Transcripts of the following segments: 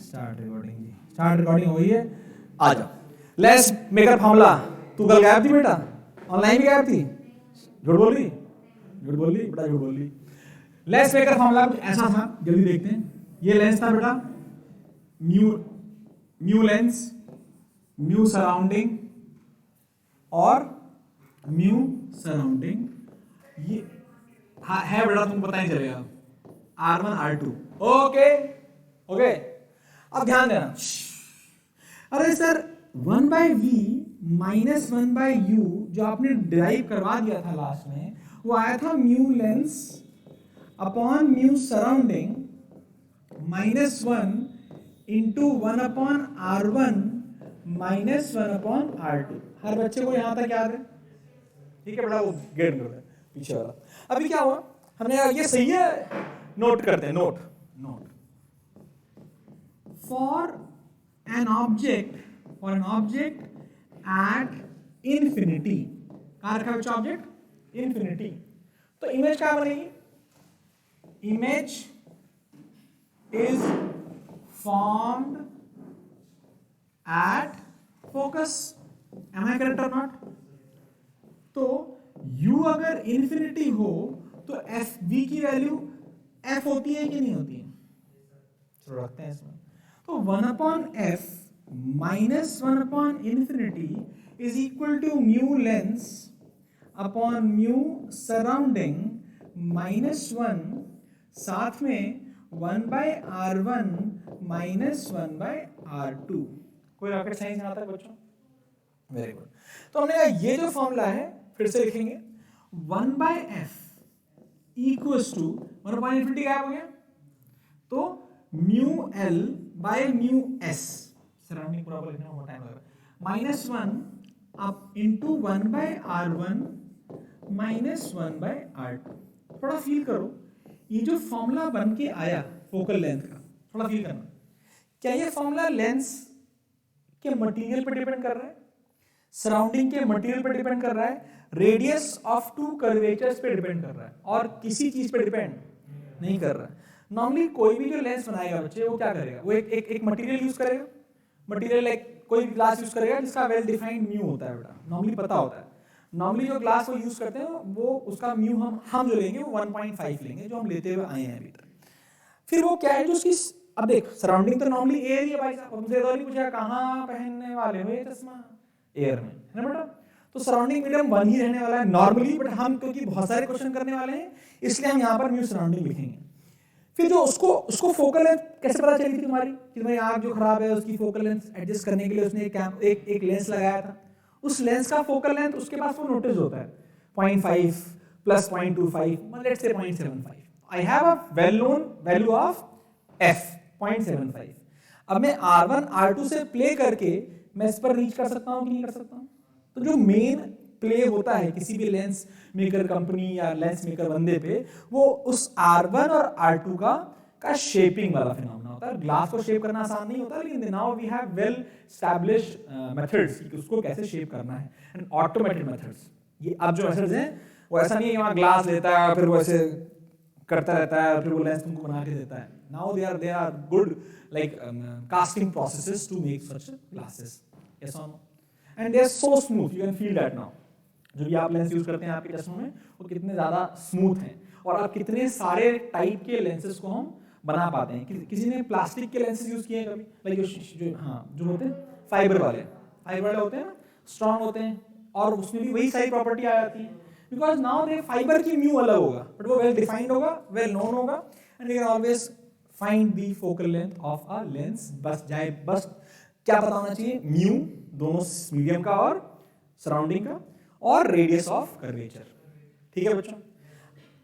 Start recording जी, start recording हो गई है। आ जाओ। Let's make a formula. तू कल गायब थी बेटा, ऑनलाइन भी गायब थी, झूठ बोल रही, झूठ बोल रही बेटा, झूठ बोल रही। लेट्स मेक अ फॉर्मूला कुछ ऐसा था, जल्दी देखते हैं। ये लेंस था बेटा, म्यू लेंस, म्यू सराउंडिंग और म्यू सराउंडिंग। ये है बेटा, तुमको पता ही चलेगा, R1 R2। ओके ओके, अब ध्यान देना। अरे सर 1/v माइनस 1/u जो आपने डिराइव करवा दिया था लास्ट में, वो आया था mu lens upon mu surrounding -1 into 1/R1 minus 1/R2। हर बच्चे को यहां तक याद है? ठीक है बेटा, वो गेट कर पीछे वाला। अभी क्या हुआ, हमने कहा ये सही है, नोट करते हैं। Note for an object at infinity. कहां रखा बच्चा ऑब्जेक्ट? इंफिनिटी। तो इमेज क्या बनेगी? Image is formed at focus. Am I correct और नॉट? तो u अगर इंफिनिटी हो तो एफ v की वैल्यू f होती है कि नहीं होती है? चलो रखते हैं इसमें। तो 1/f minus 1/infinity is equal to mu lens upon mu surrounding -1 साथ में 1/R1 माइनस 1/R2। कोई रॉकेट साइंस आता है बच्चों? Very good. तो हमने कहा ये जो फॉर्मूला है फिर से लिखेंगे, 1/f इक्वल्स टू 1/infinity गायब हो गया, तो mu l by mu s, surrounding पूरा लिखना बहुत टाइम लगेगा, -1 अब इंटू 1/R1 माइनस 1/R2। थोड़ा फील करो, ये जो फॉर्मूला बन के आया फोकल लेंथ का, थोड़ा फील करना। क्या ये फॉर्मूला लेंस के मटेरियल पर डिपेंड कर रहा है, सराउंडिंग के मटेरियल पर डिपेंड कर रहा है, रेडियस ऑफ टू कर्वेचर्स पे डिपेंड कर रहा है, और किसी चीज पे डिपेंड नहीं कर रहा है? नॉर्मली कोई भी जो लेंस बनाएगा बच्चे, वो क्या करेगा? वो एक मटेरियल यूज करेगा, मटेरियल लाइक कोई ग्लास यूज करेगा जिसका वेल डिफाइंड म्यू होता है बेटा, नॉर्मली पता होता है। नॉर्मली जो ग्लास वो यूज करते हैं वो उसका म्यू हम जो लेंगे वो 1.5 लेंगे, जो हम लेते हुए आए हैं अभी तक। फिर वो क्या है जो उसकी, अब देख सराउंडिंग तो नॉर्मली एयर ही है भाई साहब, मुझे तो नहीं पूछा कहाँ पहनने वाले हो ये चश्मा, एयर में है ना बेटा। तो सराउंडिंग मीडियम 1 ही रहने वाला है नॉर्मली, बट हम क्योंकि बहुत सारे क्वेश्चन करने वाले हैं इसलिए हम यहाँ पर म्यू सराउंडिंग लिखेंगे। फिर जो उसको फोकल लेंथ कैसे पता चली थी तुम्हारी कि तुम्हारी आंख जो खराब है उसकी फोकल लेंथ एडजस्ट करने के लिए उसने एक लेंस लगाया था। उस लेंस का फोकल लेंथ उसके पास वो नोटिस होता है 0.5 plus 0.25 let's say 0.75। I have a well known value of f 0.75। अब मैं R1 R2 से प्ले करके मैं इस पर रीच कर सकता हूं कि नहीं कर सकता हूं? तो जो मेन प्ले होता है किसी भी लेंस मेकर कंपनी या लेंस मेकर बंदे पे, वो उस R1 और R2 का शेपिंग वाला फिनोमेना होता है। ग्लास को शेप करना आसान नहीं होता, लेकिन now we have well established methods कि उसको कैसे शेप करना है, एंड ऑटोमेटेड मेथड्स। ये अब जो मेथड्स हैं वो ऐसा नहीं है कि वहां ग्लास लेता है फिर वो ऐसे करता रहता है फिर वो लेंस तुमको बना के देता है। Now they are good like casting processes to make such glasses, yes और no, and they are so smooth, you can feel that now. जो भी आप लेंस यूज करते हैं आपके चश्मों में, वो कितने ज्यादा स्मूथ हैं, और आप कितने सारे टाइप के लेंसेज को हम बना पाते हैं। किसी ने प्लास्टिक के लेंसेज यूज किए हैं कभी? लाइक जो होते हैं फाइबर वाले होते हैं ना, स्ट्रॉन्ग होते हैं, और उसमें भी वही सारी प्रॉपर्टी आ जाती है, बिकॉज नाउ दे फाइबर की म्यू अलग होगा, बट वो वेल डिफाइंड होगा, वेल नोन होगा, and you can always find the focal length of a lens. बस क्या पता होना चाहिए? म्यू दोनों मीडियम का और सराउंडिंग का, और रेडियस ऑफ कर्वेचर। ठीक है बच्चों?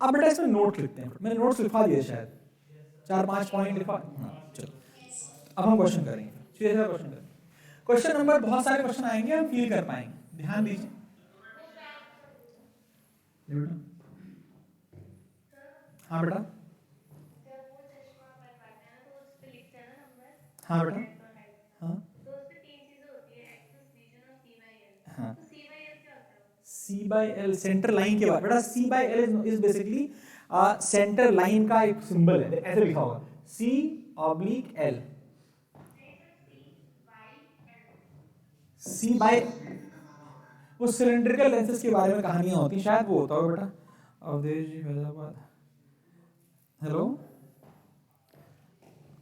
अब बेटा इसमें नोट लिखते हैं। मैंने नोट्स लिखवा दिए शायद 4-5 पॉइंट लिखवा। हाँ चलो, अब हम क्वेश्चन करेंगे। सीधा क्वेश्चन करेंगे। क्वेश्चन नंबर बहुत सारे क्वेश्चन आएंगे, हम फील कर पाएंगे, ध्यान दीजिए। हाँ बेटा, हाँ बेटा, हाँ हाँ, C/L सेंटर लाइन के बाद बेटा, C/L is basically centre line का एक सिंबल है, ऐसे लिखा होगा C/L। सी बाय, वो सिलेंड्रिकल लेंसेज के बारे में कहानियां होती हैं, शायद वो होता होगा बेटा। अवधेश जी फैजाबाद, हेलो,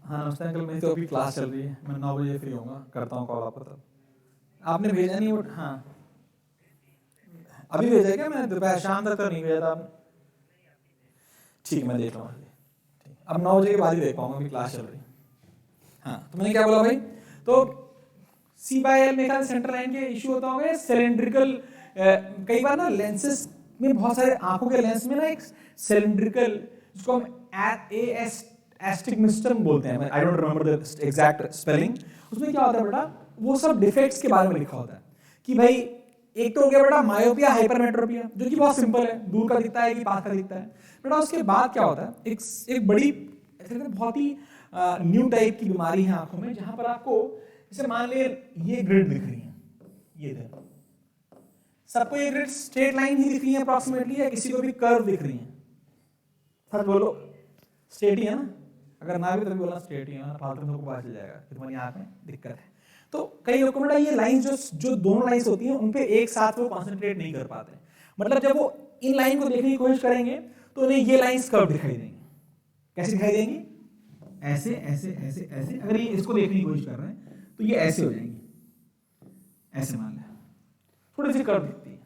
हाँ नमस्ते अंकल, मेरी तो अभी क्लास चल रही है, मैं 9 बजे फ्री होऊंगा, करता हूँ कॉल आपको तब। आपने भेजा नहीं वो? हाँ अभी भेजा क्या? मैंने दोपहर शाम तक तो नहीं भेजा था। ठीक है मैं देख लूँगा, अब 9 बजे के बाद ही देख पाऊंगा, अभी क्लास चल रही है। हाँ तो मैंने क्या बोला भाई, तो सी बाय एल में ख्याल सेंटर लाइन के इशू होता होगा, सिलेंड्रिकल, कई बार ना लेंसेज में बहुत सारे आंखों के लेंस में ना एक सिलेंड्रिकल, जिसको हम एस्टिग्मेस्टम बोलते हैं, I don't remember the exact spelling. उसमें क्या होता है बेटा, वो सब डिफेक्ट्स के बारे में लिखा होता है कि भाई एक तो हो गया बेटा मायोपिया हाइपरमेट्रोपिया, जो कि बहुत सिंपल है, दूर का दिखता है कि पास का दिखता है बेटा। उसके बाद क्या होता है, एक बड़ी बहुत ही न्यू टाइप की बीमारी है आंखों में, जहां पर आपको जैसे मान लिए ये ग्रिड दिख रही है, ये देखो सबको ये ग्रिड स्ट्रेट लाइन ही दिख रही है अप्रॉक्सीमेटली, या किसी को भी कर्व दिख रही है? सच बोलो स्ट्रेट ही है ना, अगर ना भी तो भी बोलना स्ट्रेट ही है ना, फालतू में पता चल जाएगा कि तुम्हारी आंख में दिक्कत है। तो कई लोगों को ये लाइंस जो दोनों लाइंस होती हैं उन पे एक साथ वो कंसंट्रेट नहीं कर पाते, मतलब जब वो इन लाइन को देखने की कोशिश करेंगे तो उन्हें ये लाइंस कर्व दिखाई देंगी। कैसे दिखाई देंगी? ऐसे ऐसे ऐसे ऐसे। अगर ये इसको देखने की कोशिश कर रहे हैं तो ये ऐसे हो जाएंगी, ऐसे मान लें, थोड़ी सी कर्व दिखती है।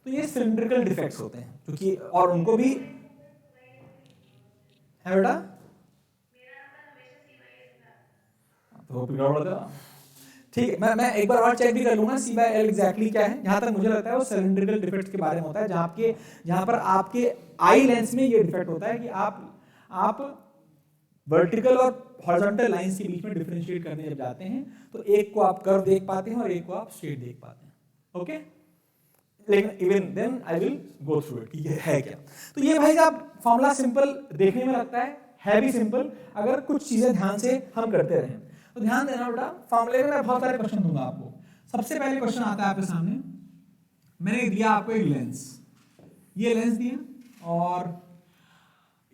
तो ये सिलिंड्रिकल डिफेक्ट्स होते हैं जो कि, और उनको भी है बेटा, तो गड़बड़ था। ठीक है, मैं एक बार और चेक भी कर लूंगा सी बाय एल एग्जैक्टली क्या है। जहां तक मुझे लगता है वो सिलिंड्रिकल डिफेक्ट्स के बारे में होता है, जहां पर आपके आई लेंस में ये डिफेक्ट होता है कि आप वर्टिकल और हॉरिजॉन्टल लाइंस के बीच में डिफरेंशिएट करने जब जाते हैं तो एक को आप कर्व देख पाते हैं और एक को आप स्ट्रेट देख पाते हैं। ओके, लेकिन even then I will go through it कि ये है क्या। तो ये भाई साहब फॉर्मूला सिंपल देखने में लगता है भी सिंपल, अगर कुछ चीजें ध्यान से हम करते रहें तो। ध्यान देना बेटा, फॉर्मूले में मैं बहुत सारे क्वेश्चन दूंगा आपको। सबसे पहले क्वेश्चन आता है आपके सामने, मैंने दिया आपको एक लेंस, ये लेंस दिया और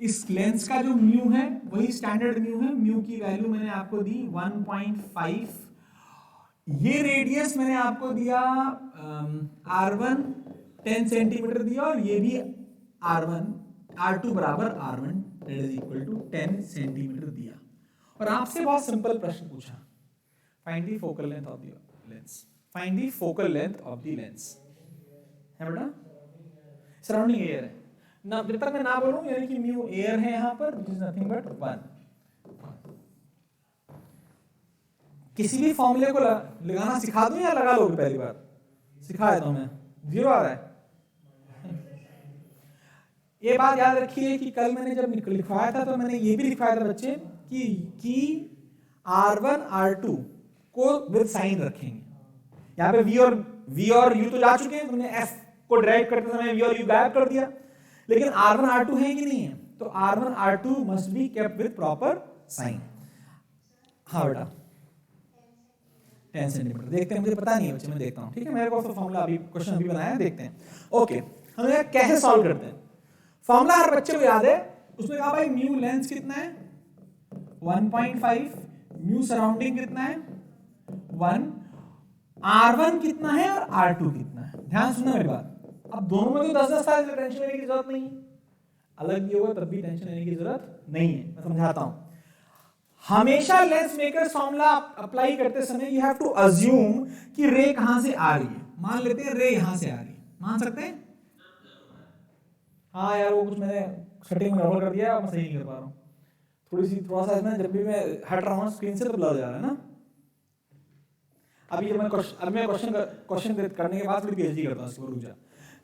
इस लेंस का जो म्यू है वही स्टैंडर्ड म्यू है, म्यू की वैल्यू मैंने आपको दी 1.5। ये रेडियस मैंने आपको दिया R1 10 सेंटीमीटर दिया, और ये भी R2 बराबर R1 that is equal to 10 centimetre दिया। और आपसे बहुत सिंपल प्रश्न पूछा, find the focal length of the lens, find the focal length of the lens, है बेटा सराउंडिंग एयर है ना, जब तक मैं ना बोलूं यानी कि म्यू एयर है यहां पर, व्हिच इज नथिंग बट 1। किसी भी फॉर्मूले को लगाना सिखा दूं या लगा लोगे पहली बार? सिखा देता हूं मैं, 0 आ रहा है। ये बात याद रखिए कि कल मैंने जब लिखवाया था तो मैंने ये भी लिखवाया था बच्चे कि R1 R2 को विद साइन रखेंगे। यहाँ पे V और U तो जा चुके हैं, तुमने F को ड्राइव करते समय V और U गायब कर दिया, लेकिन R1 R2 है कि नहीं है? तो R1 R2 must be kept with proper sign. हाँ बेटा 10 सेंटीमीटर देखते हैं, मुझे पता नहीं है बच्चे, मैं देखता हूँ। ठीक है, मेरे को तो फॉर्मूला अभी क्वेश्चन अभी बनाया है, देखते हैं। ओके, हम यह कैसे सॉल्व करते हैं? फॉर्मूला हर बच्चे को याद है, उसमें कहा भाई म्यू लेंस कितना है 1.5, म्यू सराउंडिंग कितना है 1, R1 कितना है और R2 कितना है। ध्यान सुनना मेरी बात, अब दोनों में तो 10-10 साल टेंशन लेने की जरूरत नहीं है, अलग भी होगा तब भी टेंशन लेने की जरूरत नहीं है। मैं समझाता हूं, हमेशा लेंस मेकर फॉर्मूला अप्लाई करते समय यू हैव टू अज्यूम कि रे कहां से आ रही है। मान लेते हैं रे यहां से आ रही है, मान सकते हैं? हाँ यार वो कुछ मैंने सेटिंग में गड़बड़ कर दिया, मैं सही नहीं कर पा रहा हूँ, थोड़ा सा इसमें जब भी मैं हट रहा हूँ स्क्रीन से तो ब्लर जा रहा है ना। अभी मैं क्वेश्चन करने के बाद थोड़ी पीएचडी करता हूँ, इसको रुक जा,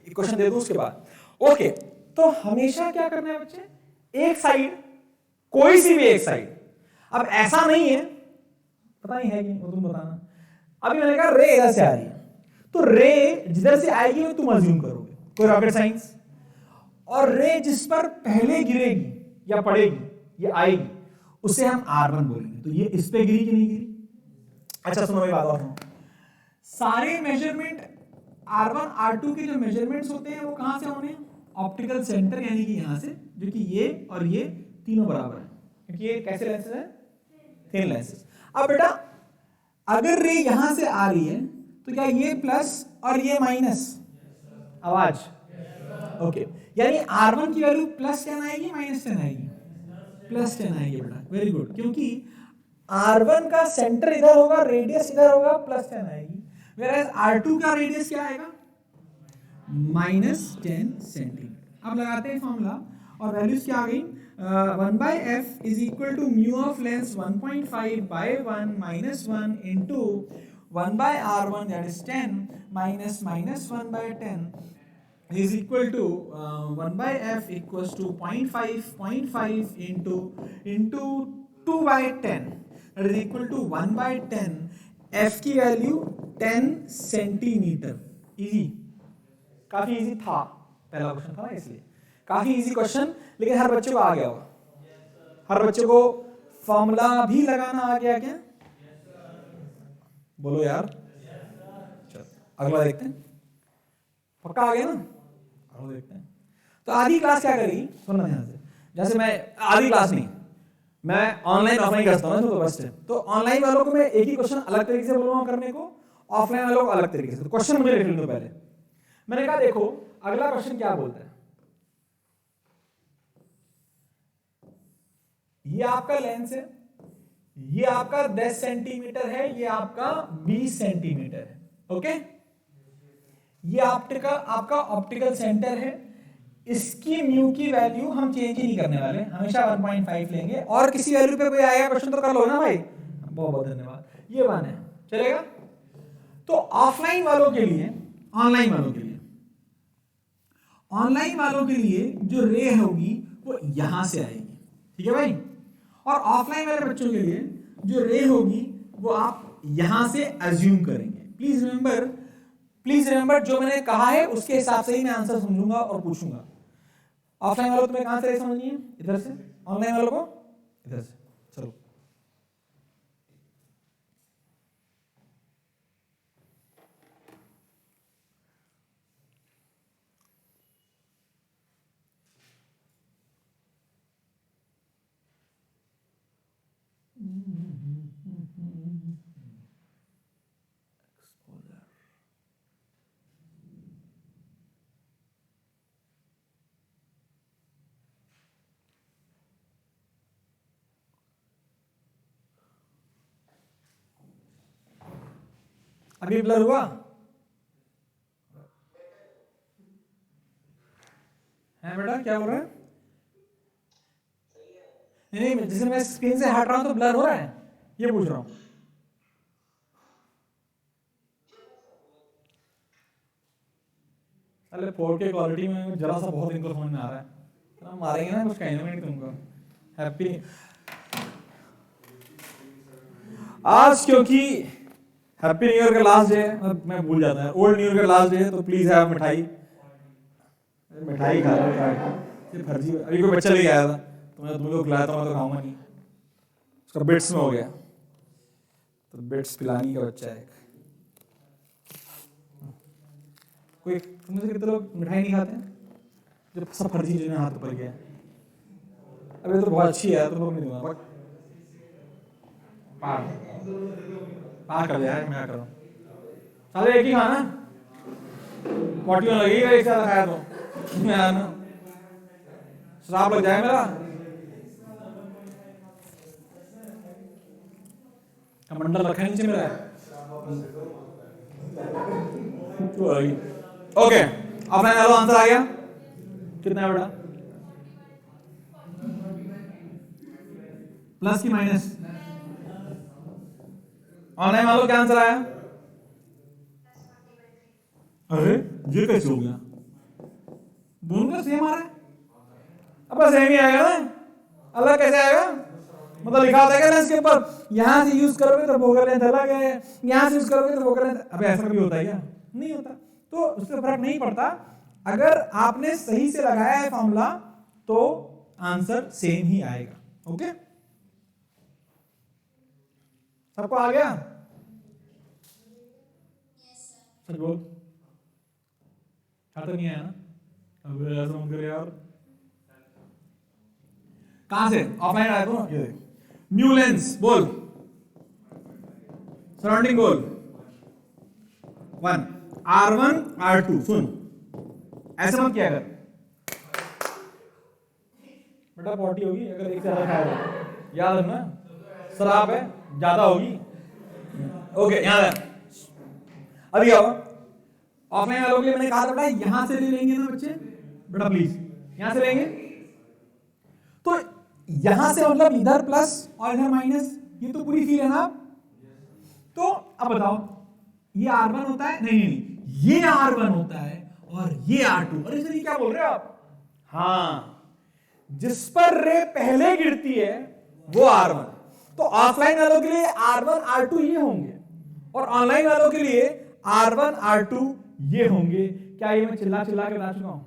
एक क्वेश्चन दे दूं उसके बाद। ओके, तो हमेशा क्या करना है बच्चे, एक साइड, कोई सी भी एक साइड, अब ऐसा नहीं है, पता नहीं है कि तुम बताना। अभी मैंने कहा रे इधर से आ रही है, तो रे जिधर से आएगी वो तुम अज्यूम करोगे, कोई रॉकेट साइंस। और रे जिस पर पहले गिरेगी या पड़ेगी या आएगी उसे हम R1 बोलेंगे। तो ये इस पे गिरी कि नहीं गिरी? अच्छा सुनो मेरी बात और सुनो, सारे मेजरमेंट R1 R2 के जो मेजरमेंट्स होते हैं वो कहां से होने? ऑप्टिकल सेंटर, यानी कि यहां से, जो कि ये और ये तीनों बराबर है, क्योंकि ये कैसे लेंसेज है? Thin lenses. अब बेटा अगर रे यहां से आ रही है तो क्या ये प्लस और ये माइनस? आवाज ओके यानी R1 की वैल्यू प्लस 10 आएगी माइनस 10 आएगी? प्लस 10 आएगी बेटा, वेरी गुड, क्योंकि R1 का सेंटर इधर होगा, रेडियस इधर होगा, प्लस 10 आएगी। वेयर R2 का रेडियस क्या आएगा? -10 सेंटीमीटर। अब लगाते हैं फॉर्मूला और वैल्यूज क्या आ गई? 1/f is equal to mu of lens 1.5/1 -1 into 1/r1 that is 10 minus 1/10 is equal to 1/f equals to 0.5 into 2/10 that is equal to 1/10। f की वैल्यू 10 सेंटीमीटर। इजी, काफी इजी था, पहला क्वेश्चन था ना इसलिए काफी इजी क्वेश्चन, लेकिन हर बच्चे को आ गया होगा, हर बच्चे को फॉर्मूला भी लगाना आ गया क्या? बोलो यार। चलो अगला देखते हैं, पक्का आ गया ना? देखते हैं। तो आधी क्लास क्या करेगी, सुनना ध्यान से, जैसे मैं आधी क्लास नहीं, मैं ऑनलाइन ऑफलाइन करता हूं तो बस है, तो ऑनलाइन वालों को मैं एक ही क्वेश्चन अलग तरीके से बोलूंगा करने को, ऑफलाइन वालों को अलग तरीके से। तो क्वेश्चन मुझे लिख लो पहले। मैंने कहा देखो अगला क्वेश्चन क्या बोलता है, ये आपका लेंस है, ये आपका 10 सेंटीमीटर है, ये आपका 20 सेंटीमीटर है, ओके। ये आपका ऑप्टिकल सेंटर है, इसकी म्यू की वैल्यू हम चेंज ही नहीं करने वाले, हमेशा 1.5 लेंगे, और किसी वैल्यू पे कोई आएगा क्वेश्चन तो कर लो ना भाई, बहुत बहुत धन्यवाद। ये 1 है, चलेगा। तो ऑफलाइन वालों के लिए, ऑनलाइन वालों के लिए जो रे होगी वो यहां से आएगी, ठीक है भाई, और ऑफलाइन वाले बच्चों के लिए जो रे होगी वो आप यहां से अज्यूम करेंगे। प्लीज रिमेंबर जो मैंने कहा है उसके हिसाब से ही मैं आंसर समझूंगा और पूछूंगा। ऑफलाइन वालों को तुम्हें कहां से समझनी है? इधर से। ऑनलाइन वालों को इधर से। चलो अभी ब्लर हुआ है बेटा? क्या बोल रहा है? नहीं, जैसे मैं स्क्रीन से हट रहा हूं तो ब्लर हो रहा है, ये पूछ रहा हूं। अरे 4K क्वालिटी में जरा सा बहुत इनको समझ में आ रहा है, तो मारेंगे ना कुछ कहने में नहीं तुमको। हैप्पी आज, क्योंकि हैप्पी न्यू ईयर का लास्ट डे है, मैं भूल जाता है, ओल्ड न्यू ईयर का लास्ट डे है, तो प्लीज हैव मिठाई खा लो। ये फर्जी, अभी कोई बच्चा लेके आया था तो मैं तुम लोग खिलाया था, मैं तो खाऊंगा नहीं, उसका बिट्स में हो गया, तो बिट्स पिलानी का बच्चा है। कोई तुम में से कितने लोग मिठाई नहीं खाते हैं? जो सब फर्जी जिन्हें हाथ ऊपर गया, अभी तो बहुत अच्छी है, तुम लोग नहीं दूंगा, पार कर यार, मैं करूँ साले एक ही खाना, मोटियों लगेगा एक साथ खाया तो मैं आना श्राप लग जाए मेरा। कमंडल रखा नीचे मेरा। ओके, ऑफलाइन वालों आंसर आ गया कितना है बेटा? प्लस की माइनस? ऑनलाइन वालों क्या आंसर आया? अरे ये कैसे हो गया? दोनों का सेम आ रहा है। अब सेम ही आएगा ना, अलग कैसे आएगा? मतलब लिखा होता है ना इसके ऊपर, यहां से यूज करोगे तो फोकल लेंथ अलग है, यहां से यूज करोगे तो फोकल लेंथ। अब ऐसा कभी होता है क्या? नहीं होता। तो उससे फर्क नहीं पड़ता, अगर आपने सही से लगाया है फॉर्मूला तो आंसर सेम ही आएगा। ओके, सबको आ गया? सच बोल, तो नहीं आया ना? अब ऐसा मत कर यार। कहां से? ऑफलाइन आया तो ये देख, न्यू लेंस बोल, सराउंडिंग बोल, 1 R1 R2 सुन ऐसे मत किया कर बेटा, पॉटी होगी अगर एक से ज्यादा खाया तो, याद रखना शराब है ज्यादा होगी। ओके यहां अभी आओ, ऑफलाइन वालों के लिए मैंने कहा था बेटा यहां से ले लेंगे ना बच्चे, बेटा प्लीज यहां से लेंगे, तो यहां से मतलब इधर प्लस और इधर माइनस, ये तो पूरी फील है ना। तो अब बताओ ये R1 होता है, नहीं ये R1 होता है और ये R2। अरे सर ये क्या बोल रहे हो आप? हाँ, जिस पर रे पहले गिरती है वो R1। तो ऑफलाइन वालों के लिए R1 R2 ये होंगे और ऑनलाइन वालों के लिए R1 R2 ये होंगे। क्या ये मैं चिल्ला चिल्ला के बता चुका हूं?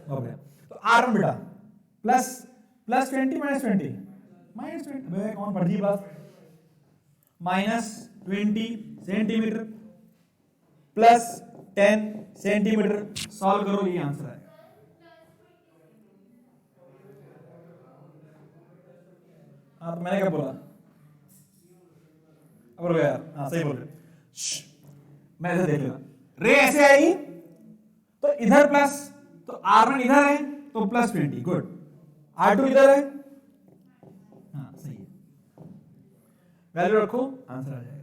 ओके, तो R1 बेटा प्लस 20 माइनस 20 कौन पढ़ दी बात, -20 सेंटीमीटर प्लस 10 सेंटीमीटर। सॉल्व करो, ये आंसर है। हाँ तो मैंने क्या बोला, अब रुको यार, हाँ सही बोल रहे, मैं ऐसे देख लेगा, रे ऐसे आएगी तो इधर प्लस, तो R1 इधर है तो +20, गुड। R2 इधर है, हाँ सही है, वैल्यू रखो आंसर आ जाएगा।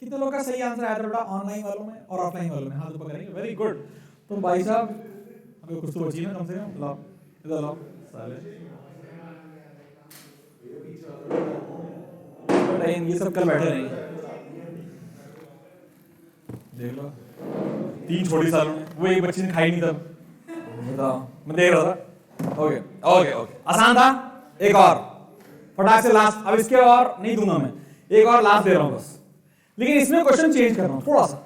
कितने लोग का सही आंसर आया था बेटा ऑनलाइन वालों में और ऑफलाइन वालों में? हाथ ऊपर करेंगे, वेरी गुड। तो भाई साहब हमें कुछ तो बची ना कम से कम, लाओ इधर लाओ साले, ये सब कल बैठे रहेंगे, देख लो 3 छोटी सालों में वो एक बच्चे ने खाई नहीं तब, बताओ मैं देख रहा था। ओके ओके ओके, आसान था। एक और फटाक से लास्ट, अब इसके और नहीं दूंगा मैं, एक और लास्ट दे रहा हूं बस, लेकिन इसमें क्वेश्चन चेंज कर रहा हूं थोड़ा सा।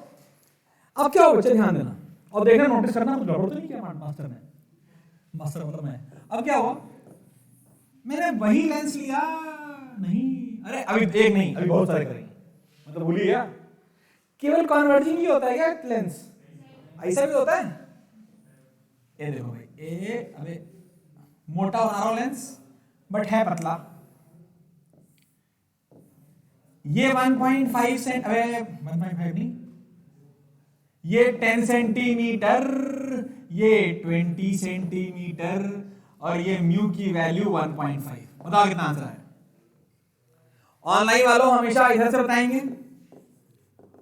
अब क्या हो बच्चे, ध्यान देना और देखना, नोटिस करना कुछ गड़बड़ तो नहीं किया मास्टर ने, मास्टर मतलब मैं। अब क्या हुआ, मैंने वही लेंस लिया, नहीं अरे अभी एक नहीं, अभी बहुत सारे करेंगे, मतलब भूलिए क्या, केवल कन्वर्जिंग ही होता है क्या लेंस, ऐसा भी होता है। ये देखो भाई, ये अबे मोटा बना रहा हूं लेंस बट है पतला, ये 1.5 सेंट, अबे 1.5 नहीं, ये 10 सेंटीमीटर, ये 20 सेंटीमीटर और ये म्यू की वैल्यू 1.5। बताओ कितना आंसर है? ऑनलाइन वालों हमेशा इधर से बताएंगे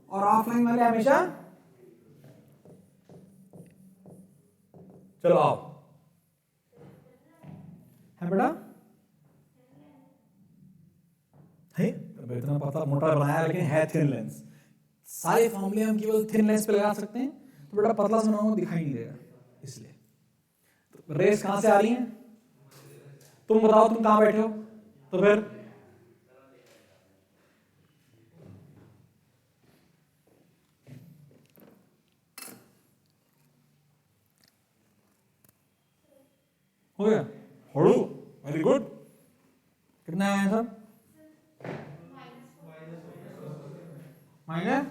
और ऑफलाइन वाले हमेशा, चलो आओ, है बेटा, है इतना पतला मोटा बनाया लेकिन है थिन लेंस। सारे फॉर्मूले हम केवल थिन लेंस पे लगा सकते हैं, तो बेटा पतला सुनाऊंगा दिखाई नहीं देगा, इसलिए। तो रेस कहां से आ रही है, तुम बताओ, तुम कहां बैठे हो, तो फिर हो गया, होड़ू, वेरी गुड। कितना है आंसर? माइनस,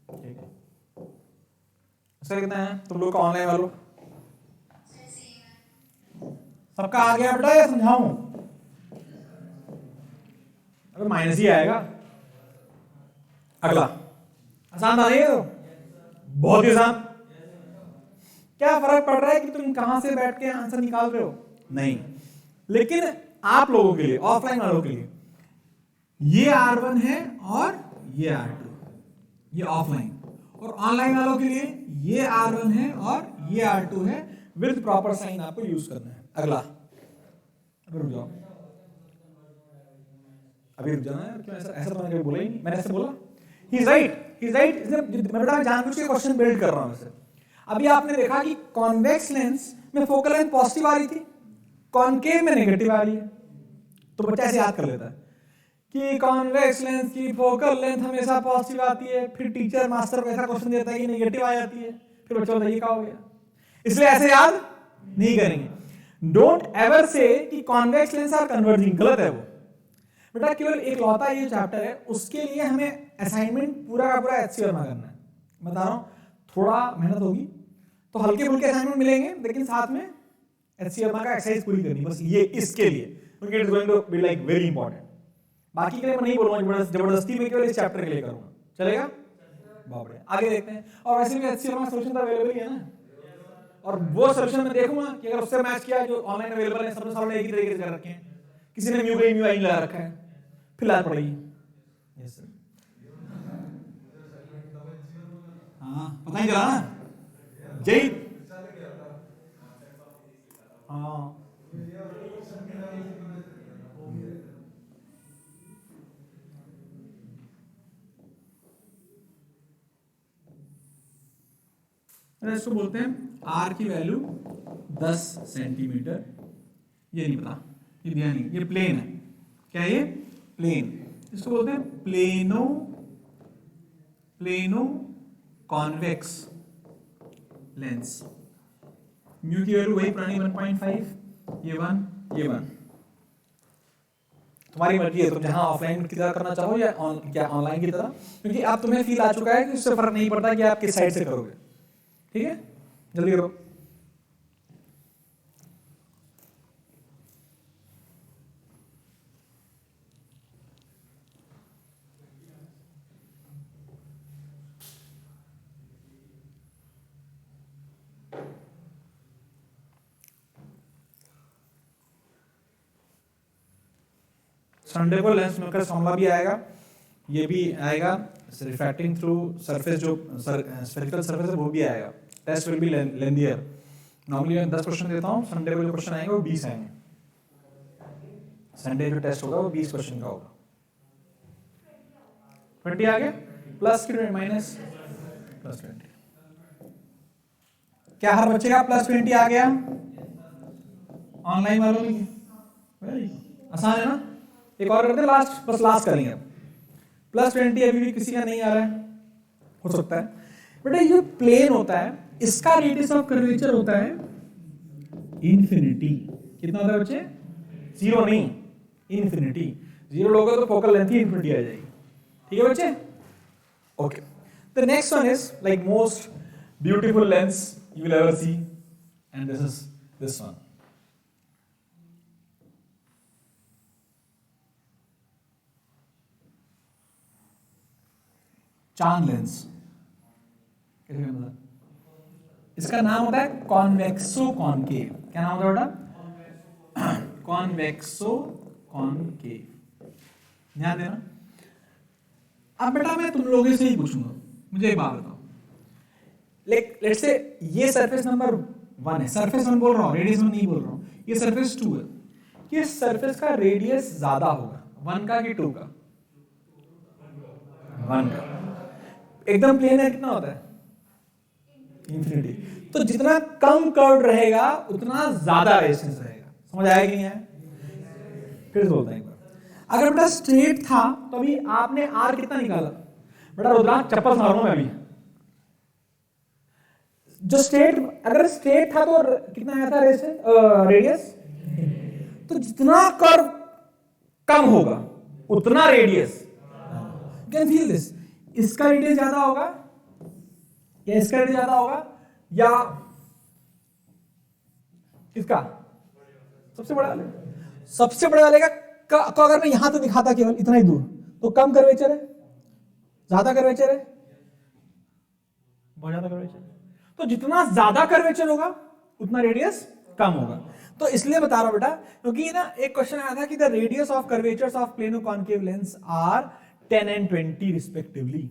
ठीक है। सर कितना है तुम लोग का ऑनलाइन वालों? सबका आ गया बेटा, ये समझाऊं? अबे माइनस ही आएगा। अगला आसान था नहीं, तो बहुत ही आसान। क्या फर्क पड़ रहा है कि तुम कहां से बैठ के आंसर निकाल रहे हो? नहीं, लेकिन आप लोगों के लिए, ऑफलाइन वालों के लिए, ये R1 है और ये R2, ये ऑफलाइन, और ऑनलाइन वालों के लिए ये R1 है और ये R2 है, विद प्रॉपर साइन आपको यूज करना है। अगला, अभी रुक जाओ, अभी रुक जाना यार, क्यों ऐसा, ऐसा तो मैंने कभी बोला ही नहीं, मैंने ऐसे बोला? He is right, he is right. मैं बेटा जानबूझ के क्वेश्चन बिल्ड कर रहा हूं वैसे। अभी आपने देखा कि कॉन्वेक्स लेंस में फोकल लेंथ पॉजिटिव आ रही थी, कॉनकेव में नेगेटिव आ रही है, तो बच्चा ऐसे याद कर लेता है कि कॉन्वेक्स लेंस की फोकल लेंथ हमेशा पॉजिटिव आती है, फिर टीचर मास्टर वैसा क्वेश्चन देता है कि नेगेटिव आ जाती है, फिर बच्चा बताइए क्या हो गया। इसलिए ऐसे याद नहीं करेंगे। डोंट एवर से कि कॉन्वेक्स लेंस आर कन्वर्जिंग, गलत है वो बेटा। केवल एक लौता ये चैप्टर है, उसके लिए हमें असाइनमेंट पूरा का पूरा HC वर्मा करना है। बता रहा हूं, थोड़ा मेहनत होगी, तो हल्के फुल्के असाइनमेंट मिलेंगे, लेकिन साथ में HC वर्मा का एक्सरसाइज पूरी करनी, बस ये इसके लिए, क्योंकि it is going to be like very important. बाकी के लिए मैं नहीं बोलूंगा, जबरदस्ती में केवल इस चैप्टर के लिए करूंगा, चलेगा? बहुत बढ़िया, आगे देखते हैं। और वैसे भी HCL में सोल्यूशन तो अवेलेबल ही है ना, और वो सोल्यूशन मैं देखूंगा कि अगर उससे मैच किया जो ऑनलाइन अवेलेबल है, सबने सामने एक ही तरीके से कर रखे हैं, किसी ने म्यू गई म्यू आई लगा रखा है, फिर लाद पड़ेगी। यस सर, हाँ पता ही चला ना, जय हाँ इसको बोलते हैं आर की वैल्यू 10 सेंटीमीटर। ये नहीं पता, ये दिया नहीं, ये प्लेन है, क्या ये प्लेन, इसको बोलते हैं प्लेनो कॉन्वेक्स लेंस। म्यू की वैल्यू वही पुरानी 1.5, ये 1 तुम्हारी मर्जी है, तुम जहां ऑफलाइन की तरह करना चाहो या ऑनलाइन की तरह, क्योंकि अब तुम्हें फील आ चुका है कि उससे फर्क नहीं पड़ता कि आप किस साइड से करोगे। ठीक है, जल्दी करो। संडे को लेंस मेकर फॉर्मूला भी आएगा, ये भी आएगा, रिफ्रैक्टिंग थ्रू सरफेस जो स्फेरिकल सरफेस है वो भी आएगा। Test will be lengthier, normally मैं 10 क्वेश्चन देता हूँ, संडे को जो क्वेश्चन आएंगे वो 20 आएंगे। संडे जो टेस्ट होगा वो 20 क्वेश्चन का होगा। 20 आ गया, प्लस की माइनस प्लस 20, क्या हर बच्चे का प्लस 20 आ गया? ऑनलाइन वालों में वेरी आसान है ना। एक और करते हैं लास्ट, बस लास्ट करेंगे। प्लस 20 अभी भी किसी का नहीं आ रहा है, हो सकता है बेटा ये प्लेन होता है, इसका रेडियस ऑफ कर्वेचर होता है इंफिनिटी। कितना होता है बच्चे? 0 नहीं, इंफिनिटी। 0 लोगे तो फोकल लेंथ ही इंफिनिटी आ जाएगी। ठीक है बच्चे, okay. The next one is like most beautiful lens you will ever see, and this is this one. चांद लेंस, इसका नाम होता है कॉन्वेक्सो कॉनकेव। क्या नाम होता है बेटा? कॉन्वेक्सो कॉनकेव। ध्यान देना। अब बेटा मैं तुम लोगों से ही पूछूंगा, मुझे एक बात बताओ, लेट्स से ये सरफेस नंबर 1 है, सरफेस 1 बोल रहा हूँ, रेडियस 1 नहीं बोल रहा हूँ, ये सरफेस 2 है, किस सरफेस का रेडियस ज्यादा होगा, 1 का कि 2 का? 1 का। एकदम प्लेन है, कितना होता है? इंफिनिटी। तो जितना कम कर्व रहेगा उतना ज्यादा रेडियस रहेगा। समझ आया कि नहीं आया? फिर बोलते हैं एक बार। अगर बेटा स्ट्रेट था तो अभी आपने आर कितना निकाला बेटा? रुद्राक्ष चप्पल मारूंगा मैं अभी। जो स्ट्रेट, अगर स्ट्रेट था तो कितना आया था रेडियस? तो जितना कर्व कम होगा उतना रेडियस। कैन फील दिस, इसका रेडियस ज्यादा होगा या इसका रेडियस ज्यादा होगा या इसका? सबसे बड़ा वाले, सबसे बड़े वाले का अगर मैं यहां तो दिखाता केवल इतना ही दूर, तो कम कर्वेचर है, ज्यादा कर्वेचर है, बहुत ज्यादा कर्वेचर। तो जितना ज्यादा कर्वेचर होगा उतना रेडियस कम होगा। तो इसलिए बता रहा हूं बेटा, क्योंकि ना एक क्वेश्चन आया था कि the radius of curvatures of plano concave lens are 10 and 20 respectively,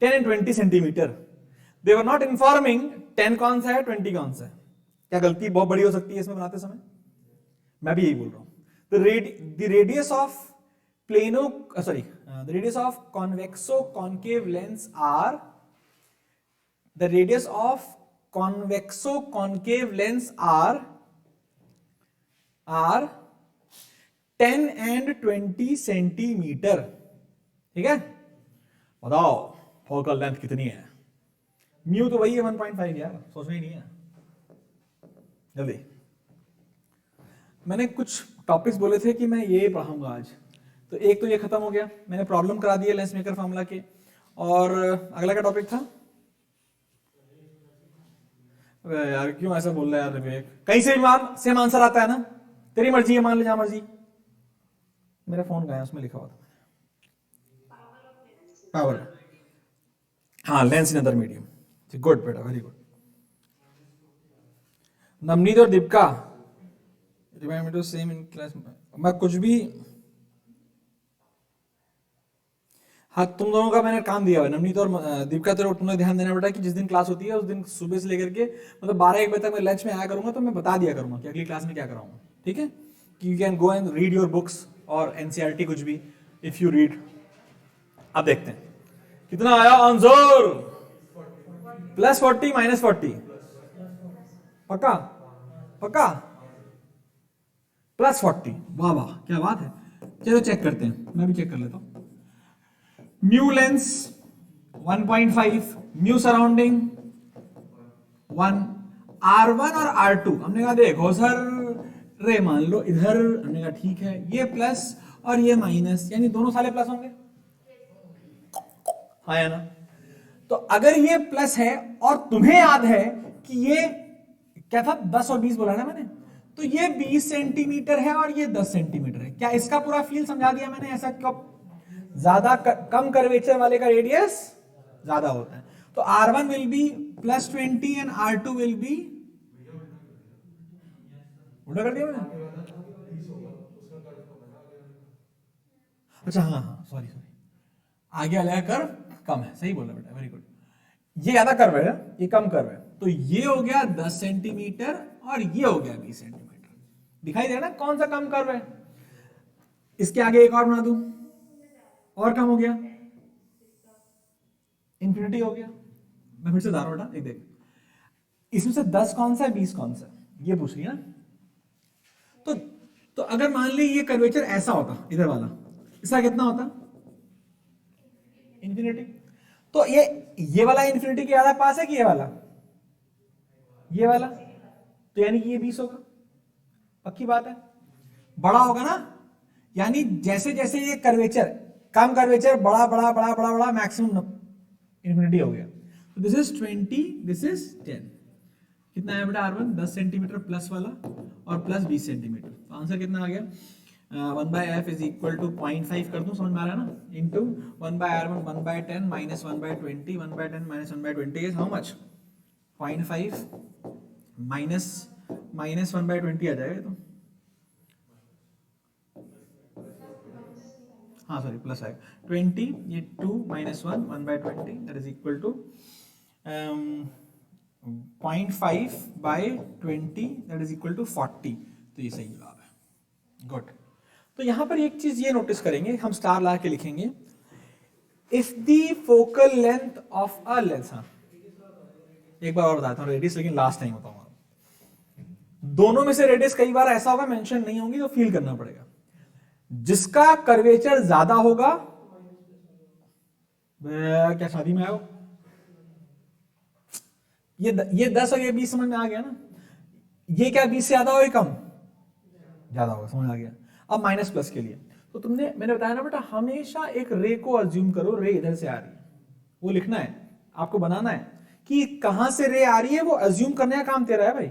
10 and 20 centimetre. They were not informing 10 कौन सा है 20 कौन सा है। क्या गलती बहुत बड़ी हो सकती है इसमें बनाते समय? मैं भी यही बोल रहा हूं। The radius of plano the radius of convexo concave lens are, the radius of convexo concave lens are 10 and 20 centimetre. ठीक है, बताओ फोकल लेंथ कितनी है? म्यू तो वही है 1.5 यार, सोचना ही नहीं है। जल्दी, मैंने कुछ टॉपिक्स बोले थे कि मैं ये पढ़ाऊंगा आज, तो एक तो ये खत्म हो गया, मैंने प्रॉब्लम करा दी है लेंस मेकर फॉर्मूला के। और अगला क्या टॉपिक था यार? क्यों ऐसा बोल रहा है यार विवेक? कहीं से भी सेम आंसर आता है ना, तेरी मर्जी है, मान ले जहां मर्जी। मेरा फोन कहाँ है, उसमें लिखा हुआ था पावर। हाँ, lens in other medium. Good बेटा, वेरी गुड। नवनीत और Deepika, remind me to same in class. मैं कुछ भी, हाँ तुम दोनों का मैंने काम दिया हुआ है, नवनीत और दीपिका, तेरे तुमने ध्यान देना बेटा कि जिस दिन क्लास होती है उस दिन सुबह से लेकर के मतलब 12-1 बजे तक मैं लंच में आया करूंगा, तो मैं बता दिया करूंगा कि अगली क्लास में क्या कराऊंगा, ठीक है? कि you can go and read your books और एनसीईआरटी कुछ भी इफ यू रीड। अब देखते हैं कितना आया आंसर। +40 -40, पक्का पक्का, +40। वाह वाह, क्या बात है। चलो चेक करते हैं, मैं भी चेक कर लेता हूं। Mu lens 1.5, mu surrounding 1, R1 और R2 हमने कहा देखो सर रे मान लो इधर, हमने कहा ठीक है, ये प्लस और ये माइनस, यानी दोनों साले प्लस होंगे, हाँ या ना? तो अगर ये प्लस है और तुम्हें याद है कि ये क्या था, 10 और 20 बोला ना मैंने, तो ये 20 सेंटीमीटर है और ये 10 सेंटीमीटर है। क्या इसका पूरा फील समझा दिया मैंने? ऐसा क्यों? ज्यादा कम कर्वेचर वाले का रेडियस ज्यादा होता है, तो R1 will be +20 and R2 will be, उल्टा कर दिया मैंने? अच्छा हाँ हाँ, सॉरी सॉरी, आगे वाला कर्व कम है, सही बोला बेटा, वेरी गुड। ये ज्यादा कर्व है, ये कम कर्व है, तो ये हो गया 10 सेंटीमीटर और ये हो गया 20 सेंटीमीटर। दिखाई दे रहा ना कौन सा कम कर्व है? इसके आगे एक और बना दूं, और कम हो गया, इंफिनिटी हो गया। मैं फिर से बता रहा हूं बेटा, एक देख, इसमें से 10 कौन सा है, 20 कौन सा है, ये पूछ रही है ना? तो अगर मान ली ये कर्वेचर ऐसा होता, इधर वाला, इसका कितना होता? इंफिनिटी। तो ये वाला इंफिनिटी के ज्यादा पास है कि ये वाला? ये वाला, तो यानी कि ये 20 होगा, पक्की बात है, बड़ा होगा ना? यानी जैसे जैसे ये कर्वेचर, कम कर्वेचर, बड़ा बड़ा बड़ा बड़ा बड़ा, मैक्सिमम इंफिनिटी हो गया। तो दिस इज 20, दिस इज 10। कितना है बेटा R1? 10 सेंटीमीटर प्लस वाला और प्लस 20 सेंटीमीटर, तो आंसर कितना आ गया? 1/f इज इक्वल टू 0.5 कर दूं, समझ में आ रहा है ना? Into 1/R1 1/10 minus 1/20, 1/10 minus 1/20 is how much? 0.5 minus 1/20 आ जाएगा, तो हाँ सॉरी प्लस आएगा 20, ये 2 minus 1 1/20 that is equal to 0.5/20 that is equal to 40। तो ये सही जवाब है, गुड। तो यहां पर एक चीज ये नोटिस करेंगे, हम स्टार ला के लिखेंगे, if the focal length of a lens, हाँ एक बार और बताता हूँ रेडियस, लेकिन लास्ट टाइम बताऊंगा। दोनों में से रेडियस कई बार ऐसा होगा मेंशन नहीं होगी, तो फील करना पड़ेगा। जिसका कर्वेचर ज्यादा होगा, क्या शादी में आओ, ये 10 और ये 20 समझ में आ गया ना? ये क्या 20 से ज्यादा हो, कम ज्यादा होगा, समझ आ गया? अब माइनस प्लस के लिए, तो मैंने बताया ना बेटा, हमेशा एक रे को अज्यूम करो, रे इधर से आ रही है, वो लिखना है आपको, बनाना है कि कहां से रे आ रही है, वो अज्यूम करने का काम तेरा है भाई।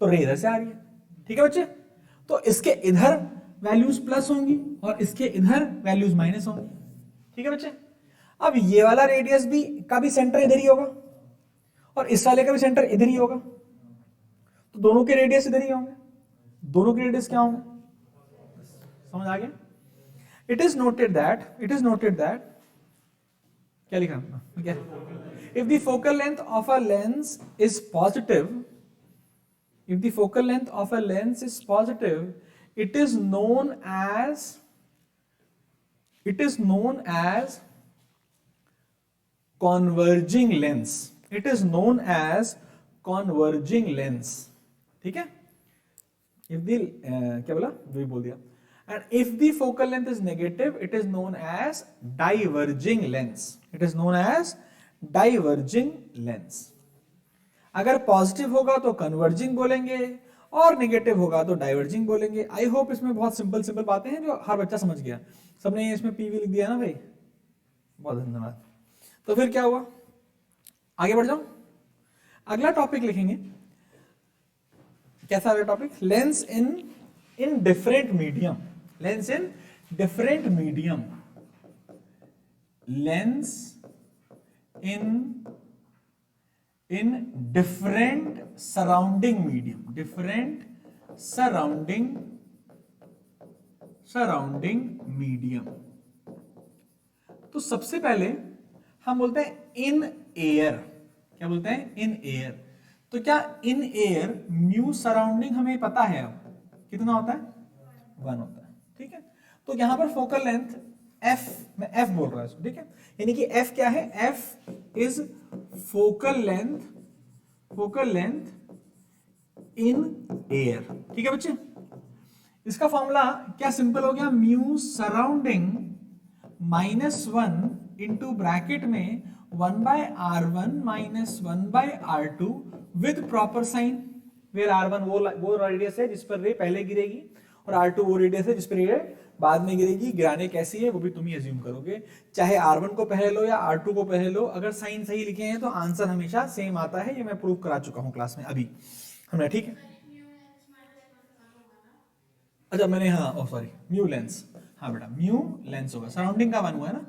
तो रे इधर से आ रही है, ठीक है बच्चे? तो इसके इधर वैल्यूज प्लस होंगी और इसके इधर वैल्यूज माइनस होंगी, ठीक है बच्चे? अब ये वाला रेडियस भी का भी सेंटर इधर ही होगा और इस वाले का भी सेंटर इधर ही होगा, तो दोनों के रेडियस इधर ही होंगे। दोनों के रेडियस क्या होंगे, समझ आ गया? इट इज नोटेड दैट क्या लिखा क्या, if the focal length of a lens is positive, if the focal length of a lens is positive, it is known as converging lens. It is known as converging lens. ठीक है? If the क्या बोला, जो भी बोल दिया। And if the focal length is negative, it is known as diverging lens. It is known as diverging lens. अगर positive होगा तो कन्वर्जिंग बोलेंगे और नेगेटिव होगा तो डाइवर्जिंग बोलेंगे। आई होप इसमें बहुत सिंपल बातें हैं जो हर बच्चा समझ गया। सबने इसमें पीवी लिख दिया ना भाई, बहुत धन्यवाद। तो फिर क्या हुआ, आगे बढ़ जाओ, अगला टॉपिक लिखेंगे। कैसा अगला topic? Lens in different medium. Lens in different medium. Lens in different surrounding medium, different surrounding medium। तो सबसे पहले हम बोलते हैं इन एयर, क्या बोलते हैं? In air. तो क्या इन एयर म्यू सराउंडिंग हमें पता है अब कितना होता है? 1 होता है, ठीक है। तो यहां पर फोकल लेंथ f, मैं f बोल रहा हूं इसको, ठीक है। यानी कि f क्या है? f is focal length in air, ठीक है बच्चे। इसका फॉर्मूला क्या सिंपल हो गया? म्यू सराउंडिंग -1 इंटू ब्रैकेट में 1/r1 - 1/r2 with proper sign, where r1 वो रेडियस है जिस पर रे पहले गिरेगी और r2 वो रेडियस है जिस पर रे बाद में गिरेगी। गिराने कैसी है वो भी तुम ही अज्यूम करोगे, चाहे r1 को पहले लो या r2 को पहले लो। अगर साइन सही लिखे हैं तो आंसर हमेशा सेम आता है, ये मैं प्रूव करा चुका हूं क्लास में अभी हमने, ठीक है। अच्छा मैंने, हाँ सॉरी, म्यू लेंस, हाँ बेटा म्यू लेंस होगा, सराउंडिंग का 1 हुआ है ना,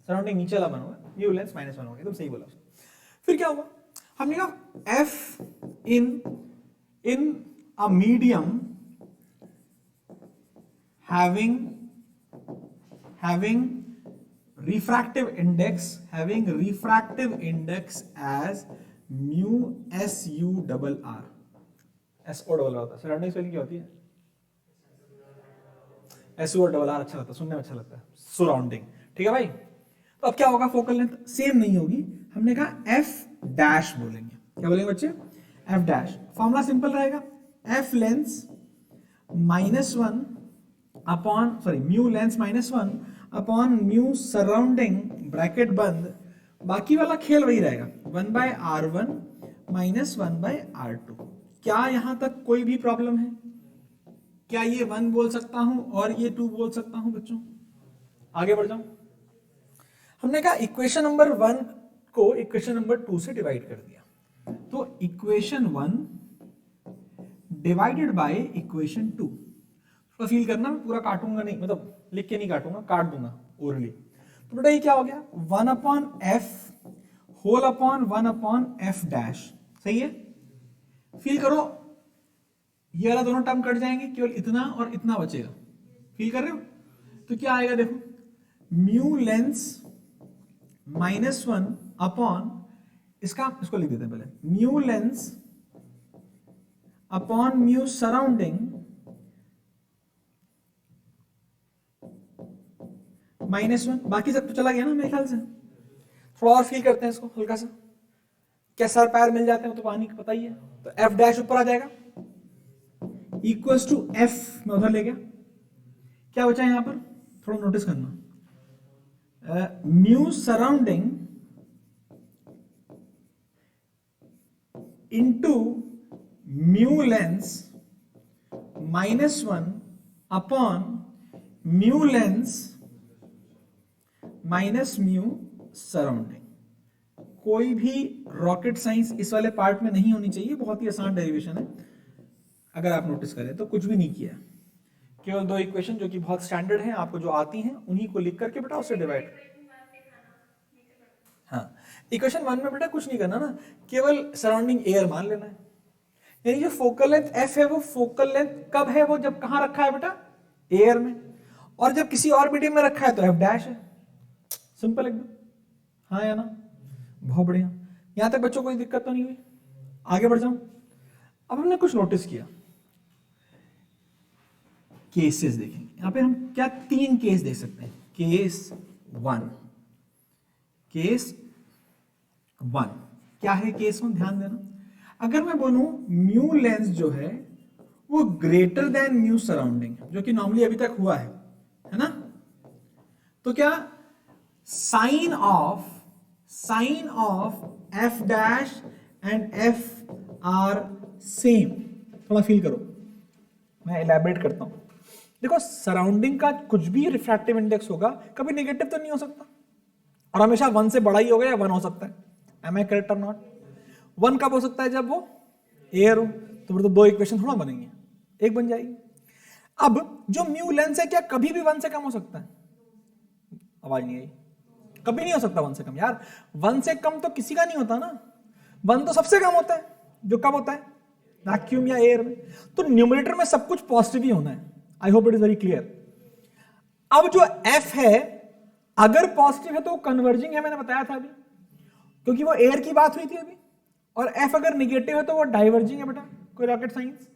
सराउंडिंग नीचे वाला 1 हुआ, म्यू लेंस -1 हो गया, तुम सही बोला। फिर क्या हुआ? हमने कहा f in a medium having refractive index as mu SU double R, SO double होता है, सराउंडिंग स्पेलिंग क्या होती है? SO डबल R अच्छा लगता है, सुनने में अच्छा लगता है, सराउंडिंग, ठीक है भाई। तो अब क्या होगा? फोकल लेंथ सेम नहीं होगी, हमने कहा f डैश बोलेंगे, क्या बोलेंगे बच्चे? f dash. फॉर्मूला सिंपल रहेगा, f lens -1 upon, sorry mu lens -1 upon mu surrounding bracket बंद, बाकी वाला खेल वही रहेगा 1/r1 - 1/r2। क्या यहां तक कोई भी प्रॉब्लम है? क्या ये 1 बोल सकता हूं और ये 2 बोल सकता हूं बच्चों? आगे बढ़ जाऊं। हमने कहा इक्वेशन नंबर 1 को इक्वेशन नंबर 2 से डिवाइड कर दिया, तो इक्वेशन 1 डिवाइडेड बाय इक्वेशन 2। थोड़ा फील करना, मैं पूरा काटूंगा नहीं, मतलब लिख के नहीं काटूंगा, काट दूंगा ओरली। तो बेटा ये क्या हो गया? 1/f whole upon 1/f dash, सही है। फील करो, ये वाला दोनों टर्म कट जाएंगे, केवल इतना और इतना बचेगा, फील कर रहे हो? तो क्या आएगा देखो, म्यू लेंस -1 अपॉन, इसको लिख देते हैं पहले, mu lens upon mu surrounding -1। बाकी सब तो चला गया ना मेरे ख्याल से। थोड़ा और फील करते हैं इसको हल्का सा, क्या सर पैर मिल जाते हैं तो पानी का पता ही है। तो f डैश ऊपर आ जाएगा इक्वल्स टू f, मैं उधर ले गया, क्या बचा यहां पर? थोड़ा नोटिस करना, mu surrounding into mu lens -1 upon mu lens minus mu surrounding. कोई भी रॉकेट साइंस इस वाले पार्ट में नहीं होनी चाहिए, बहुत ही आसान डेरिवेशन है। अगर आप नोटिस करें तो कुछ भी नहीं किया, केवल 2 इक्वेशन जो कि बहुत स्टैंडर्ड हैं, आपको जो आती हैं उन्हीं को लिख करके बेटा उससे डिवाइड। हाँ, इक्वेशन 1 में बेटा कुछ नहीं करना ना, केवल सराउंडिंग एयर मान लेना है। यानी जो फोकल लेंथ f है वो फोकल लेंथ कब है? वो जब कहां रखा है बेटा? एयर में। और जब किसी और मीडियम में रखा है तो f डैश है, सिंपल एकदम, हाँ या ना? बहुत बढ़िया, यहां तक बच्चों कोई दिक्कत तो नहीं हुई? आगे बढ़ जाऊं। अब हमने कुछ नोटिस किया, केसेस देखेंगे यहां पे हम, क्या 3 केस देख सकते हैं। केस 1, क्या है केस 1? ध्यान देना, अगर मैं बोलूं म्यू लेंस जो है वो ग्रेटर देन म्यू सराउंडिंग, जो कि नॉर्मली अभी तक हुआ है ना, तो क्या sign of f dash and f are same? थोड़ा फील करो, मैं एलैबोरेट करता हूं। देखो सराउंडिंग का कुछ भी रिफ्रैक्टिव इंडेक्स होगा, कभी नेगेटिव तो नहीं हो सकता, और हमेशा 1 से बड़ा ही होगा या 1 हो सकता है। एम आई करेक्ट और नॉट? 1 कब हो सकता है? जब वो एयर हो। तो फिर तो 2 इक्वेशन थोड़ा बनेंगे, एक बन जाएगी। अब जो म्यू लेंस है क्या कभी भी 1 से कम हो सकता है? आवाज नहीं आई। कभी नहीं हो सकता 1 से कम यार, 1 से कम तो किसी का नहीं होता ना, 1 तो सबसे कम होता है, जो कब होता है वैक्यूम या एयर में। तो न्यूमरेटर में सब कुछ पॉजिटिव ही होना है। I hope it is very clear. अब जो एफ है अगर पॉजिटिव है तो कन्वर्जिंग है, मैंने बताया था अभी, क्योंकि वो एयर की बात हुई थी अभी। और एफ अगर निगेटिव है तो वो डाइवर्जिंग है बेटा, कोई रॉकेट साइंस।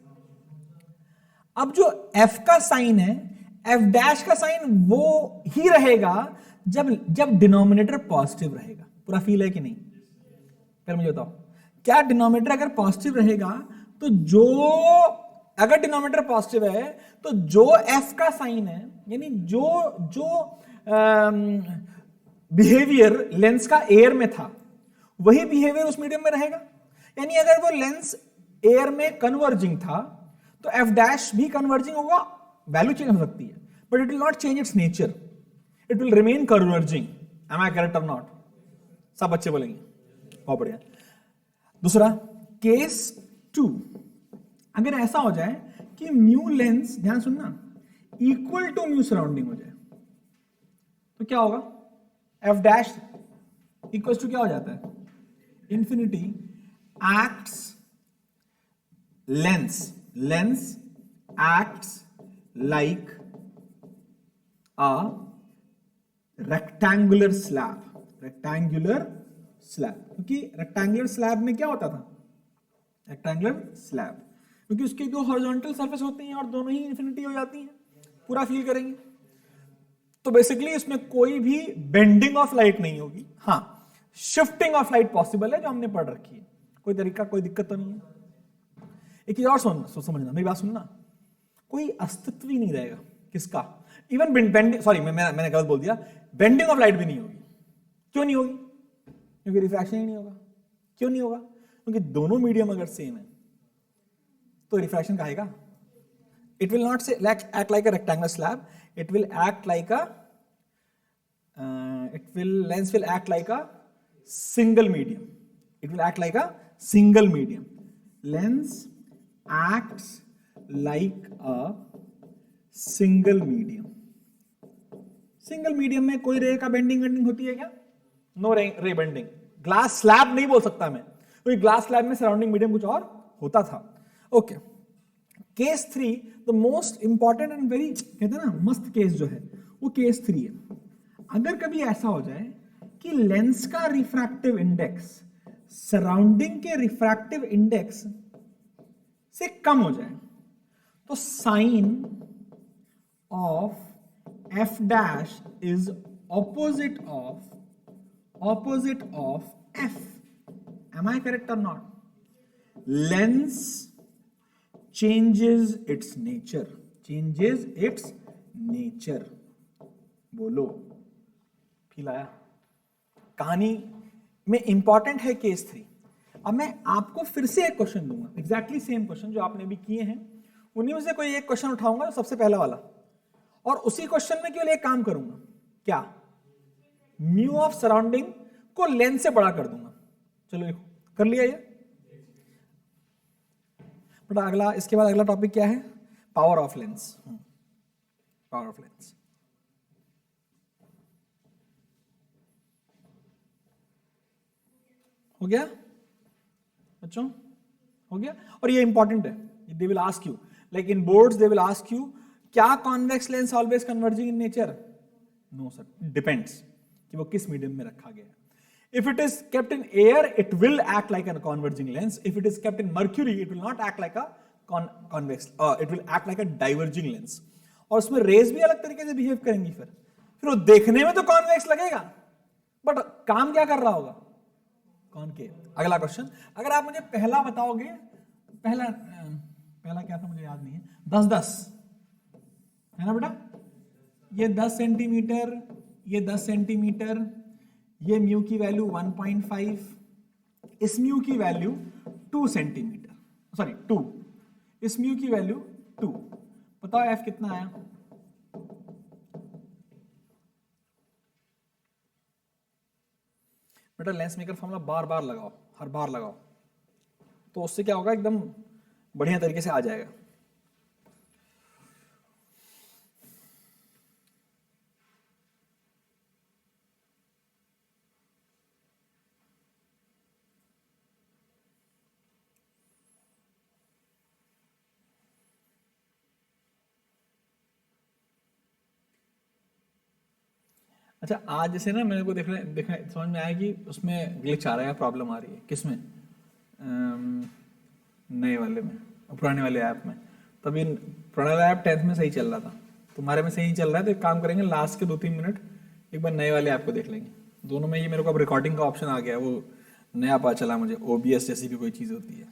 अब जो एफ का साइन है, एफ डैश का साइन वो ही रहेगा जब डिनोमिनेटर पॉजिटिव रहेगा। पूरा फील है कि नहीं? फिर मुझे बताओ, क्या डिनोमिनेटर अगर पॉजिटिव रहेगा तो जो, अगर डिनोमिनेटर पॉजिटिव है तो जो एफ का साइन है, यानी जो बिहेवियर लेंस का एयर में था वही बिहेवियर उस मीडियम में रहेगा। यानी अगर वो लेंस एयर में कन्वर्जिंग था तो एफ डैश भी कन्वर्जिंग होगा, वैल्यू चेंज हो सकती है but it will not change its nature, it will remain converging. Am I correct और नॉट? सब बच्चे बोलेंगे, बहुत बढ़िया। दूसरा केस 2, अगर ऐसा हो जाए कि म्यू लेंस, ध्यान सुनना, इक्वल टू म्यू सराउंडिंग हो जाए तो क्या होगा? एफ डैश इक्वल टू क्या हो जाता है? Infinity acts lens acts like a rectangular slab. क्योंकि रेक्टेंगुलर स्लैब में क्या होता था? रेक्टेंगुलर स्लैब, क्योंकि उसके दो हॉरिजॉन्टल सरफेस होती हैं और दोनों ही इंफिनिटी हो जाती हैं। पूरा फील करेंगे तो बेसिकली इसमें कोई भी बेंडिंग ऑफ लाइट नहीं होगी। हाँ, शिफ्टिंग ऑफ लाइट पॉसिबल है जो हमने पढ़ रखी है, कोई तरीका, कोई दिक्कत तो नहीं है। एक चीज और समझना, मेरी बात सुनना, कोई अस्तित्व ही नहीं रहेगा किसका, इवन बेंडिंग, सॉरी मैंने गलत बोल दिया, बेंडिंग ऑफ लाइट भी नहीं होगी। क्यों नहीं होगी? क्योंकि रिफ्रैक्शन ही नहीं होगा। क्यों नहीं होगा? क्योंकि दोनों मीडियम अगर सेम है तो रिफ्रैक्शन का आएगा। इट विल नॉट से act like a rectangular slab, it will act like a lens will act like a single medium. It will act like a single medium. Lens acts like a single medium. Single medium में कोई रे का bending होती है क्या? No रे bending. Glass slab नहीं बोल सकता मैं, क्योंकि ग्लास स्लैब में सराउंडिंग मीडियम कुछ और होता था। Okay, case 3 the most important and very, कहते हैं ना मस्त केस जो है वो केस 3 है। अगर कभी ऐसा हो जाए कि लेंस का रिफ्रैक्टिव इंडेक्स सराउंडिंग के रिफ्रैक्टिव इंडेक्स से कम हो जाए तो sign of f dash is opposite of f. Am I correct or not? Lens changes its nature. बोलो, फील आया? कहानी में इंपॉर्टेंट है केस 3। अब मैं आपको फिर से एक क्वेश्चन दूंगा, एग्जैक्टली सेम क्वेश्चन जो आपने भी किए हैं, उन्हीं में से कोई एक क्वेश्चन उठाऊंगा, सबसे पहला वाला, और उसी क्वेश्चन में केवल एक काम करूंगा, क्या? म्यू ऑफ सराउंडिंग को लेंस से बड़ा कर दूंगा। चलो देखो, कर लिया ये। बट अगला, इसके बाद अगला टॉपिक क्या है? Power of lens. Power of lens हो गया बच्चों? हो गया। और ये इंपॉर्टेंट है, they will ask you, like in boards they will ask you, क्या convex lens always converging in nature? No sir, depends कि वो किस मीडियम में रखा गया है। If it is kept in air it will act like a converging lens, if it is kept in mercury it will not act like a convex, it will act like a diverging lens. और उसमें raise भी अलग तरीके से behave करेंगी। फिर वो देखने में तो कॉन्वेक्स लगेगा बट काम क्या कर रहा होगा? कॉनकेव। अगला क्वेश्चन, अगर आप मुझे पहला बताओगे, पहला क्या था मुझे याद नहीं है, 10-10 है ना बेटा? ये 10 सेंटीमीटर, ये 10 सेंटीमीटर, ये म्यू की वैल्यू 1.5, इस म्यू की वैल्यू 2 सेंटीमीटर, सॉरी 2, इस म्यू की वैल्यू 2। बताओ एफ कितना आया? बेटा लेंस मेकर फॉर्मूला बार बार लगाओ, हर बार लगाओ, तो उससे क्या होगा, एकदम बढ़िया तरीके से आ जाएगा। अच्छा आज जैसे ना मेरे को देखना समझ में आया कि उसमें ग्लिच आ रहा है, प्रॉब्लम आ रही है किसमें, नए वाले में, पुराने वाले ऐप में। तभी पुराने वाला ऐप 10th में सही चल रहा था, तुम्हारे में सही नहीं चल रहा है, तो एक काम करेंगे लास्ट के 2-3 मिनट एक बार नए वाले ऐप को देख लेंगे। दोनों में ये मेरे को अब रिकॉर्डिंग का ऑप्शन आ गया है, वो नया पता चला मुझे, OBS जैसी भी कोई चीज़ होती है।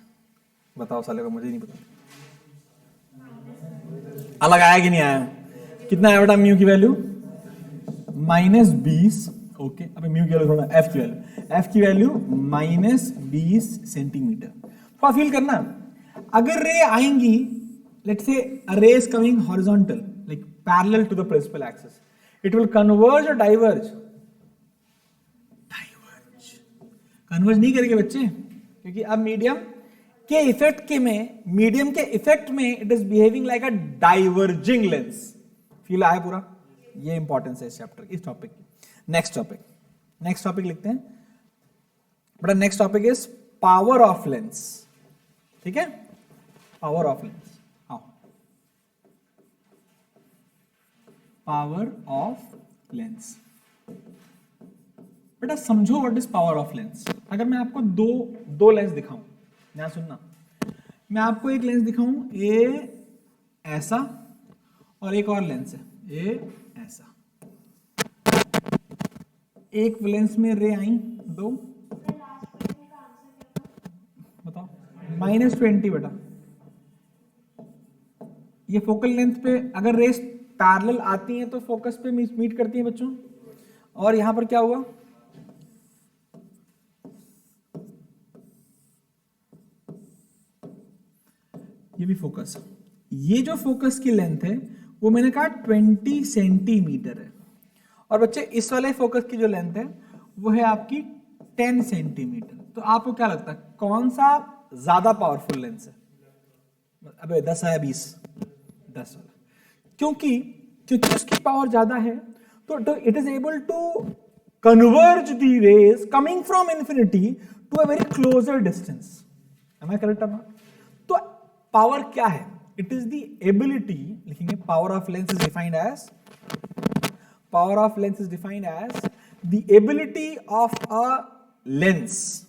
बताओ साले को, मुझे नहीं पता अलग आया कि नहीं आया। कितना है बेटा म्यू की वैल्यू, -20। ओके, अबे म्यू की वैल्यू थोड़ा, एफ की वैल्यू -20 सेंटीमीटर। थोड़ा फील करना, अगर रे आएंगी, let's say a ray is coming horizontal like parallel to the principal axis, it will converge or diverge? Converge नहीं करेंगे बच्चे, क्योंकि अब मीडियम के इफेक्ट में it is behaving like a diverging lens. Feel आया पूरा, ये इंपॉर्टेंस है इस चैप्टर, इस टॉपिक की। नेक्स्ट टॉपिक लिखते हैं बेटा। Next topic is power of lens. ठीक है, पावर ऑफ लेंस। आओ, पावर ऑफ लेंस। बेटा समझो what is power of lens. अगर मैं आपको दो लेंस दिखाऊं, ध्यान सुनना, मैं आपको एक लेंस दिखाऊं, ए ऐसा और एक और लेंस है ए ऐसा। एक लेंस में रे आई दो, बताओ, -20 बेटा। ये फोकल लेंथ पे अगर रेस पैरेलल आती हैं तो फोकस पे मीट करती हैं बच्चों, और यहां पर क्या हुआ, ये भी फोकस। ये जो फोकस की लेंथ है वो मैंने कहा 20 सेंटीमीटर है, और बच्चे इस वाले फोकस की जो लेंथ है वो है आपकी 10 सेंटीमीटर। तो आपको क्या लगता है कौन सा ज्यादा पावरफुल लेंस है? अबे 10 है 20, 10 वाला, क्योंकि उसकी पावर ज्यादा है, तो it is able to converge the rays coming from infinity to a very closer distance. Am I correct? तो पावर क्या है? इट इज द एबिलिटी, लिखेंगे power of lens is defined as, power of lens is defined as the ability of a lens,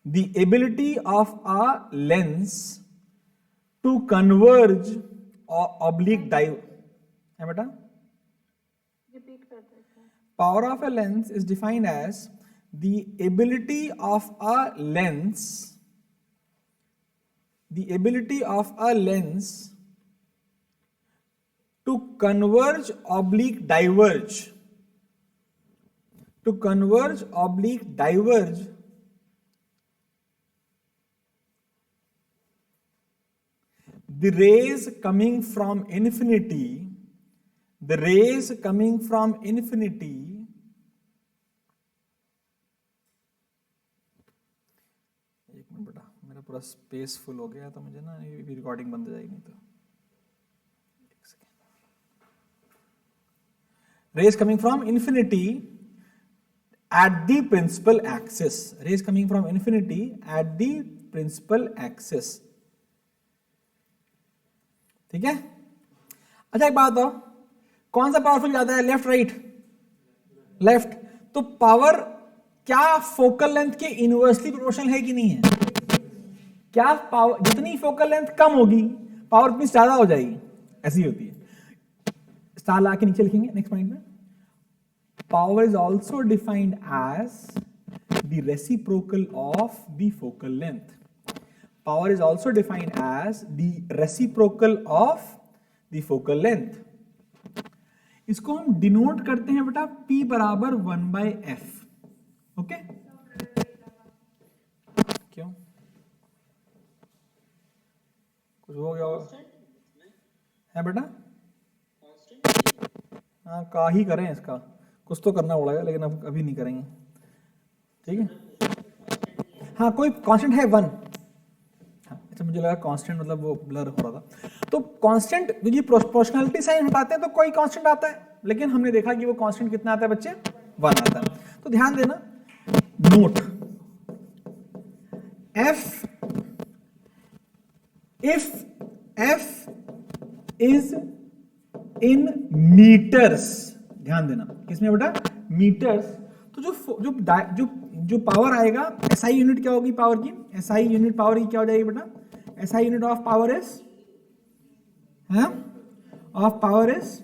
the ability of a lens to converge oblique dive, है बेटा? Power of a lens is defined as the ability of a lens, to converge oblique diverge, the rays coming from infinity, एक minute बेटा, मेरा पूरा space full हो गया तो मुझे ना ये भी रिकॉर्डिंग बंद हो जाएगी नहीं तो। Rays coming from infinity at the principal axis, rays coming from infinity at the principal axis. ठीक है? अच्छा एक बात बताओ, कौन सा पावरफुल ज्यादा है, लेफ्ट राइट? लेफ्ट। तो पावर क्या फोकल लेंथ के इनवर्सली प्रोपोर्शनल है कि नहीं है? क्या पावर, जितनी फोकल लेंथ कम होगी पावर उतनी ज्यादा हो जाएगी, ऐसी होती है। स्टार ला के नीचे लिखेंगे नेक्स्ट पॉइंट में। Power is also defined as the reciprocal of the focal length. Power is also defined as the reciprocal of the focal length. इसको हम डिनोट करते हैं बेटा P बराबर 1/f। ओके, क्यों? कुछ हो गया है बेटा? हाँ, का ही करें इसका, कुछ तो करना पड़ेगा, लेकिन अब अभी नहीं करेंगे। ठीक है? हाँ, कोई कांस्टेंट है 1। अच्छा, मुझे लगा कांस्टेंट मतलब वो ब्लर हो रहा था। तो कांस्टेंट, ये प्रोपोर्शनलिटी साइन हटाते हैं तो कोई कांस्टेंट आता है, लेकिन हमने देखा कि वो कांस्टेंट कितना आता है बच्चे? 1 आता है। तो ध्यान देना, note F, if F is in meters, ध्यान देना किसमें बेटा? मीटर्स, तो जो पावर आएगा, एसआई यूनिट क्या होगी पावर की, एसआई यूनिट पावर की क्या हो जाएगी बेटा, SI unit of power is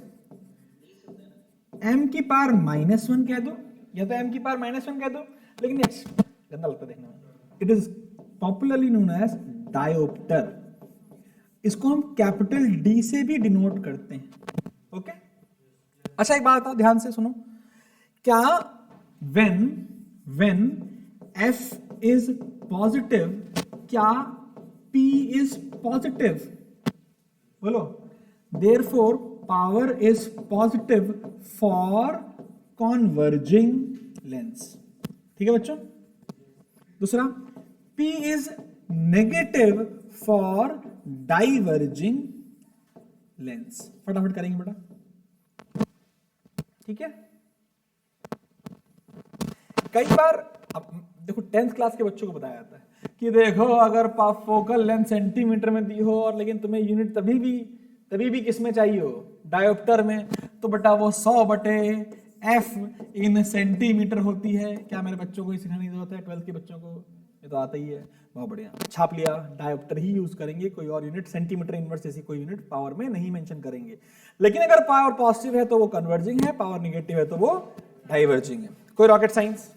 m की पावर -1 कह दो, या तो m की पावर -1 कह दो, लेकिन गंदा लगता है देखने में। It is popularly known as diopter. इसको हम कैपिटल डी से भी डिनोट करते हैं। ओके, अच्छा एक बात बताओ, ध्यान से सुनो, क्या when f is positive, क्या p is positive? बोलो, therefore power is positive for converging lens। ठीक है बच्चों। दूसरा, p is negative for diverging lens। फटाफट करेंगे बेटा, ठीक है। कई बार अब देखो 10th क्लास के बच्चों को बताया जाता है कि देखो अगर फोकल लेंथ सेंटीमीटर में दी हो और लेकिन तुम्हें यूनिट तभी भी किस में चाहिए हो, डायोप्टर में, तो बेटा वो 100/f इन सेंटीमीटर होती है। क्या मेरे बच्चों को सिखाने की जरूरत है? 12th के बच्चों को ये तो आता ही है, बहुत बढ़िया, छाप लिया, डायोप्टर ही यूज करेंगे, कोई और यूनिट सेंटीमीटर इनवर्स जैसी कोई यूनिट पावर में नहीं मेंशन करेंगे। लेकिन अगर पावर पॉजिटिव है तो वो कन्वर्जिंग है, पावर निगेटिव है तो वो डाइवर्जिंग है। कोई रॉकेट साइंस?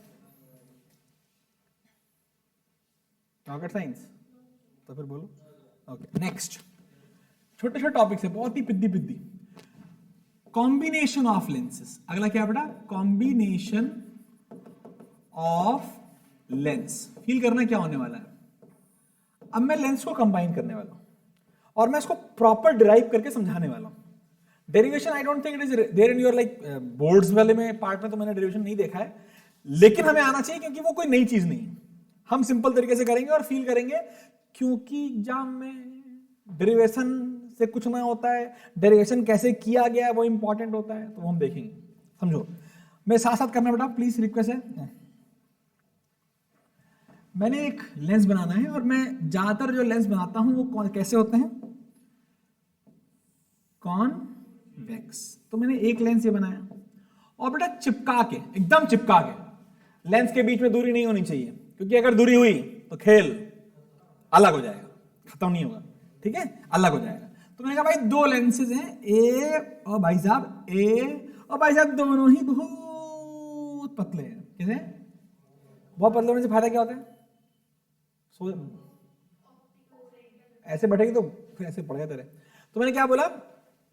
रॉकेट साइंस तो फिर बोलो। ओके, नेक्स्ट छोटे छोटे टॉपिक है, बहुत ही पिद्दी। कॉम्बिनेशन ऑफ लेंसेस, अगला क्या बेटा, कॉम्बिनेशन ऑफ लेंस। फील करना क्या होने वाला है। अब मैं लेंस को कंबाइन करने वाला हूं और मैं इसको प्रॉपर डिराइव करके समझाने वाला हूं। Derivation I don't think it is there in your like boards वाले में पार्ट में, तो मैंने डेरिवेशन नहीं देखा है, लेकिन हमें आना चाहिए क्योंकि वो कोई नई चीज नहीं है। हम सिंपल तरीके से करेंगे और फील करेंगे, क्योंकि एग्जाम में डेरिवेशन से कुछ ना होता है, डेरिवेशन कैसे किया गया है वो इंपॉर्टेंट होता है, तो हम देखेंगे। समझो, मैं साथ साथ करना बेटा, प्लीज रिक्वेस्ट है। मैंने एक लेंस बनाना है और मैं ज्यादातर जो लेंस बनाता हूं वो कैसे होते हैं, कॉन्वेक्स। तो मैंने एक लेंस ये बनाया और बेटा चिपका के, एकदम चिपका के, लेंस के बीच में दूरी नहीं होनी चाहिए, क्योंकि अगर दूरी हुई तो खेल अलग हो जाएगा, खत्म नहीं होगा, ठीक है, अलग हो जाएगा। तो मैंने कहा भाई दो लेंसेज हैं, ए और भाई साहब दोनों ही बहुत पतले हैं। कैसे? बहुत पतले होने से फायदा क्या होता है? ऐसे बैठेगी तो फिर ऐसे पड़ गया तेरे। तो मैंने क्या बोला,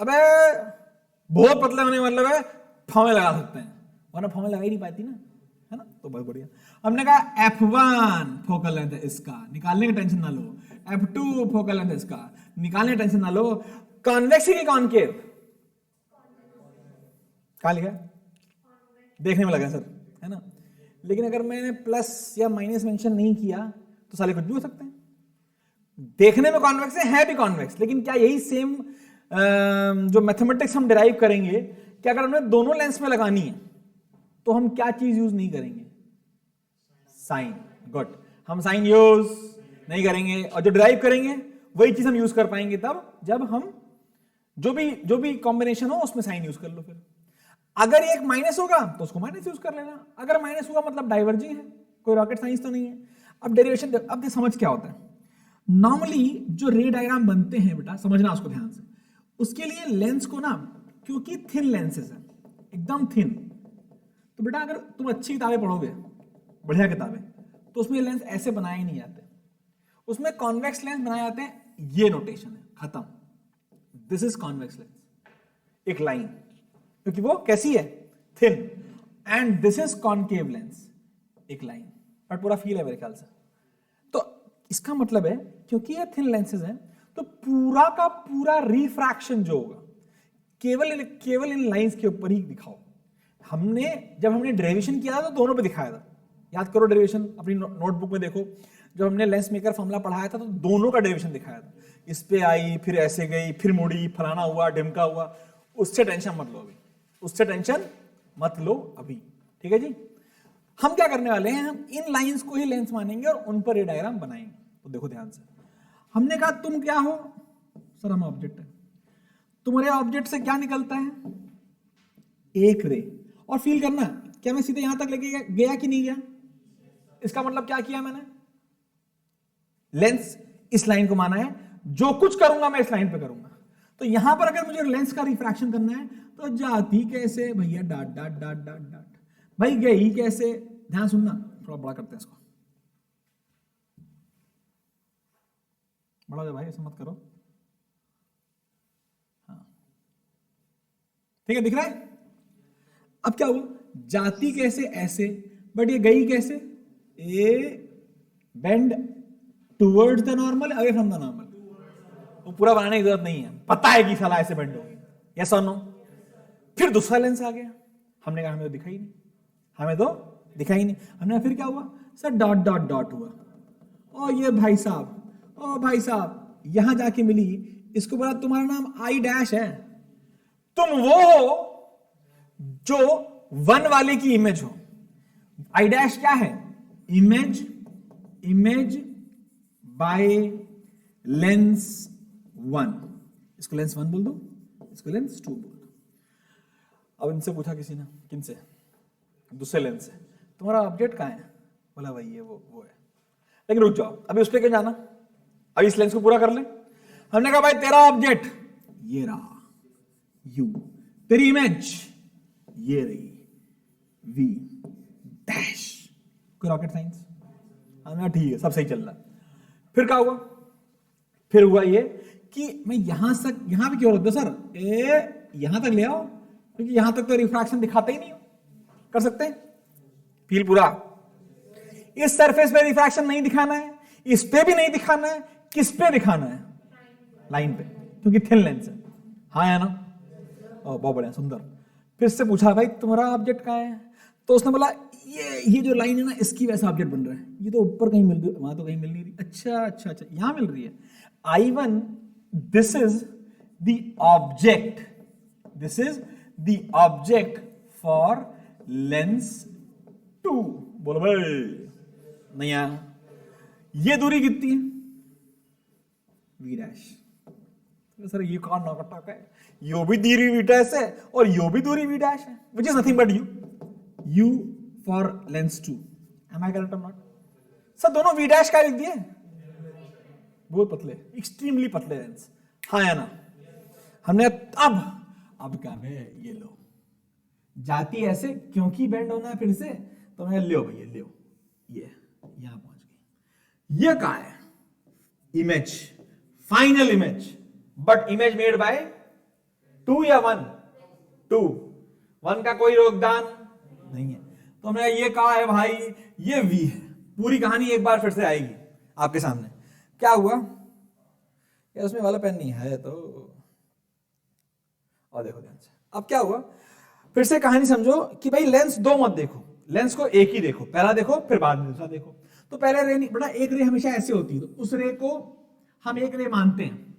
अबे बहुत पतले होने मतलब है फावे लगा सकते हैं, वरना फावे लगा ही नहीं पाती ना, है ना। तो बहुत बढ़िया, हमने कहा f1 फोकल लेंथ है इसका, निकालने की टेंशन ना लो, f2 फोकल लेंथ है इसका, निकालने की टेंशन ना लो। कॉन्वेक्स की कॉनकेव? कहां लिखा है? देखने में लगा सर, है ना। लेकिन अगर मैंने प्लस या माइनस मेंशन नहीं किया तो साले कुछ भी हो सकते हैं। देखने में कॉन्वेक्स है भी कॉन्वेक्स, लेकिन क्या यही सेम जो मैथमेटिक्स हम डिराइव करेंगे, क्या अगर हमें दोनों लेंस में लगानी है तो हम क्या चीज यूज नहीं करेंगे? साइन। गुड, हम साइन यूज नहीं करेंगे, और जो डिराइव करेंगे वही चीज हम यूज कर पाएंगे तब जब हम जो भी कॉम्बिनेशन हो उसमें साइन यूज कर लो। फिर अगर एक माइनस होगा तो उसको माइनस यूज कर लेना, अगर माइनस होगा मतलब डाइवर्जिंग है, कोई रॉकेट साइंस तो नहीं है। अब डेरिवेशन, अब समझ क्या होता है। नॉर्मली जो रे डायग्राम बनते हैं बेटा, समझना उसको ध्यान से, उसके लिए लेंस को ना, क्योंकि थिन लेंसेज है, एकदम थिन, तो बेटा अगर तुम अच्छी किताबें पढ़ोगे, बढ़िया किताबें, तो उसमें लेंस ऐसे बनाए ही नहीं जाते, उसमें कॉन्वेक्स लेंस बनाए जाते हैं। ये नोटेशन है, खत्म, दिस इज कॉन्वेक्स लेंस, एक लाइन, क्योंकि वो कैसी है, thin, and this is concave lens, एक लाइन। बट पूरा फील है मेरे ख्याल से। तो इसका मतलब है क्योंकि ये थिन लेंसेज हैं तो पूरा का पूरा रिफ्रैक्शन जो होगा केवल इन लाइंस के ऊपर ही दिखाओ। जब हमने डेरिवेशन किया था तो दोनों पे दिखाया था, याद करो डेरिवेशन अपनी नोटबुक में देखो, जब हमने लेंस मेकर फॉर्मूला पढ़ाया था तो दोनों का डेरिवेशन दिखाया था, इस पे आई फिर ऐसे गई फिर मुड़ी, फलाना हुआ ढिमका हुआ। उससे टेंशन मत लो अभी, उससे टेंशन मत लो अभी, ठीक है जी। हम क्या करने वाले हैं, हम इन लाइंस को ही लेंस मानेंगे और उन पर ये डायग्राम बनाएंगे। तो देखो ध्यान से, हमने कहा तुम क्या हो सर, हम ऑब्जेक्ट है, तुम्हारे ऑब्जेक्ट से क्या निकलता है, एक रे, और फील करना क्या मैं सीधे यहां तक लेके गया कि नहीं गया? इसका मतलब क्या किया मैंने? लेंस इस लाइन को माना है, जो कुछ करूंगा मैं इस लाइन पे करूंगा। तो यहां पर अगर मुझे लेंस का रिफ्रैक्शन करना है तो जाती कैसे भैया? Dot dot dot dot dot, भाई गई कैसे? ध्यान सुनना, थोड़ा बड़ा करते हैं इसको, बड़ा हो जाए भाई, ऐसा मत करो। हाँ ठीक है, दिख रहा है? अब क्या हुआ? जाती कैसे? ऐसे, बट ये गई कैसे? A bend towards the normal, away from the normal. वो पूरा बनाने की जरूरत नहीं है, पता है कि साला ऐसे बेंड होगी, यस और नो? फिर दूसरा लेंस आ गया, हमने कहा हमें तो दिखाई नहीं, हमें तो दिखाई नहीं। हमने फिर क्या हुआ? सर डॉट डॉट डॉट हुआ, और ये भाई साहब, ओ भाई साहब यहां जाके मिली, इसको बोला तुम्हारा नाम आई डैश है, तुम वो हो जो 1 वाले की इमेज हो। आई डैश क्या है? Image, image by lens 1। इसको लेंस 1 बोल दो, इसको लेंस 2 बोल दो। अब इनसे पूछा किसी ने, किनसे? दूसरे लेंस से, तुम्हारा ऑब्जेक्ट कहां है? बोला भाई ये वो है। लेकिन रुक जाओ, अभी उस पर क्या जाना, अभी इस लेंस को पूरा कर ले। हमने कहा भाई तेरा ऑब्जेक्ट ये रहा यू, तेरी इमेज ये रही वी डैश। कोई रॉकेट साइंस? हमने कहा ठीक है, सब सही चल रहा है। फिर क्या हुआ? फिर हुआ ये कि मैं यहां पे क्यों रख दो सर, यहां तक ले आओ, क्योंकि यहां तक तो रिफ्रैक्शन दिखाता ही नहीं हो। कर सकते हैं? फील पूरा, इस सरफेस पे रिफ्रैक्शन नहीं दिखाना है, इस पे भी नहीं दिखाना है, किस पे दिखाना है? लाइन पे, क्योंकि थिन लेंस है। हाँ या ना? बहुत बढ़िया, सुंदर। फिर से पूछा भाई तुम्हारा ऑब्जेक्ट कहां है? तो उसने बोला ये जो लाइन है ना, इसकी वैसा ऑब्जेक्ट बन रहा है, ये तो ऊपर कहीं मिल रही, वहां तो कहीं मिल नहीं रही। अच्छा अच्छा अच्छा, यहां मिल रही है। I1, this is the object, this is the object for lens 2। बोलो भाई, नहीं आया। ये दूरी कितनी है? We dash. सर ये कौन नौकटा है? यो भी दूरी वी डैश है और यो भी दूरी वी डैश है, which is nothing but U for lens 2। Am I correct और नॉट? सर दोनों वी डैश का लिख दिए, बहुत पतले, एक्सट्रीमली पतले लेंस। हाँ या ना? हमने अब क्या है, ये लो, जाती ऐसे क्योंकि बेंड होना है फिर से, तो मैं लियो भैया लियो, ये यहां पहुंच गई। ये कहां है? Image, final image, but image made by 2 या 1? 2। 1 का कोई योगदान नहीं है। तो हमने ये कहा है भाई ये वी है। पूरी कहानी एक बार फिर से आएगी आपके सामने। क्या हुआ? यार उसमें वाला पेन नहीं है तो, और देखो ध्यान से। अब क्या हुआ? फिर से कहानी समझो कि भाई लेंस 2 मत देखो, लेंस को एक ही देखो, पहला देखो फिर बाद में दूसरा देखो। तो पहले रे बड़ा एक रे हमेशा ऐसे होती है, तो उस रे को हम एक रे मानते हैं,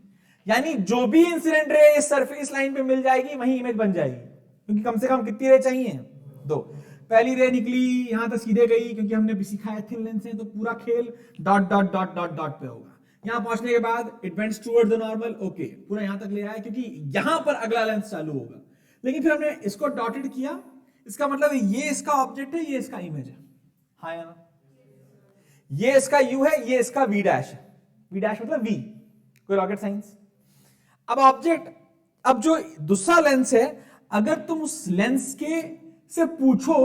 यानी जो भी इंसिडेंट रे इस सरफेस लाइन पे मिल जाएगी वही इमेज बन जाएगी, क्योंकि कम से कम कितनी रे चाहिए? 2। पहली रे निकली यहां तक सीधे गई, क्योंकि हमने सिखाया थिन लेंस है, तो पूरा खेल dot dot dot dot dot पे होगा। यहां पहुंचने के बाद it bends towards the normal, okay, पूरा यहां तक ले आया, क्योंकि यहां पर अगला लेंस चालू होगा। लेकिन फिर हमने इसको डॉटेड किया, इसका मतलब ये इसका ऑब्जेक्ट है, ये इसका इमेज है। हाँ या ना? ये इसका यू है, ये इसका वी डैश है। वी डैश मतलब वी, कोई रॉकेट साइंस? अब ऑब्जेक्ट, अब जो दूसरा लेंस है, अगर तुम उस लेंस के से पूछो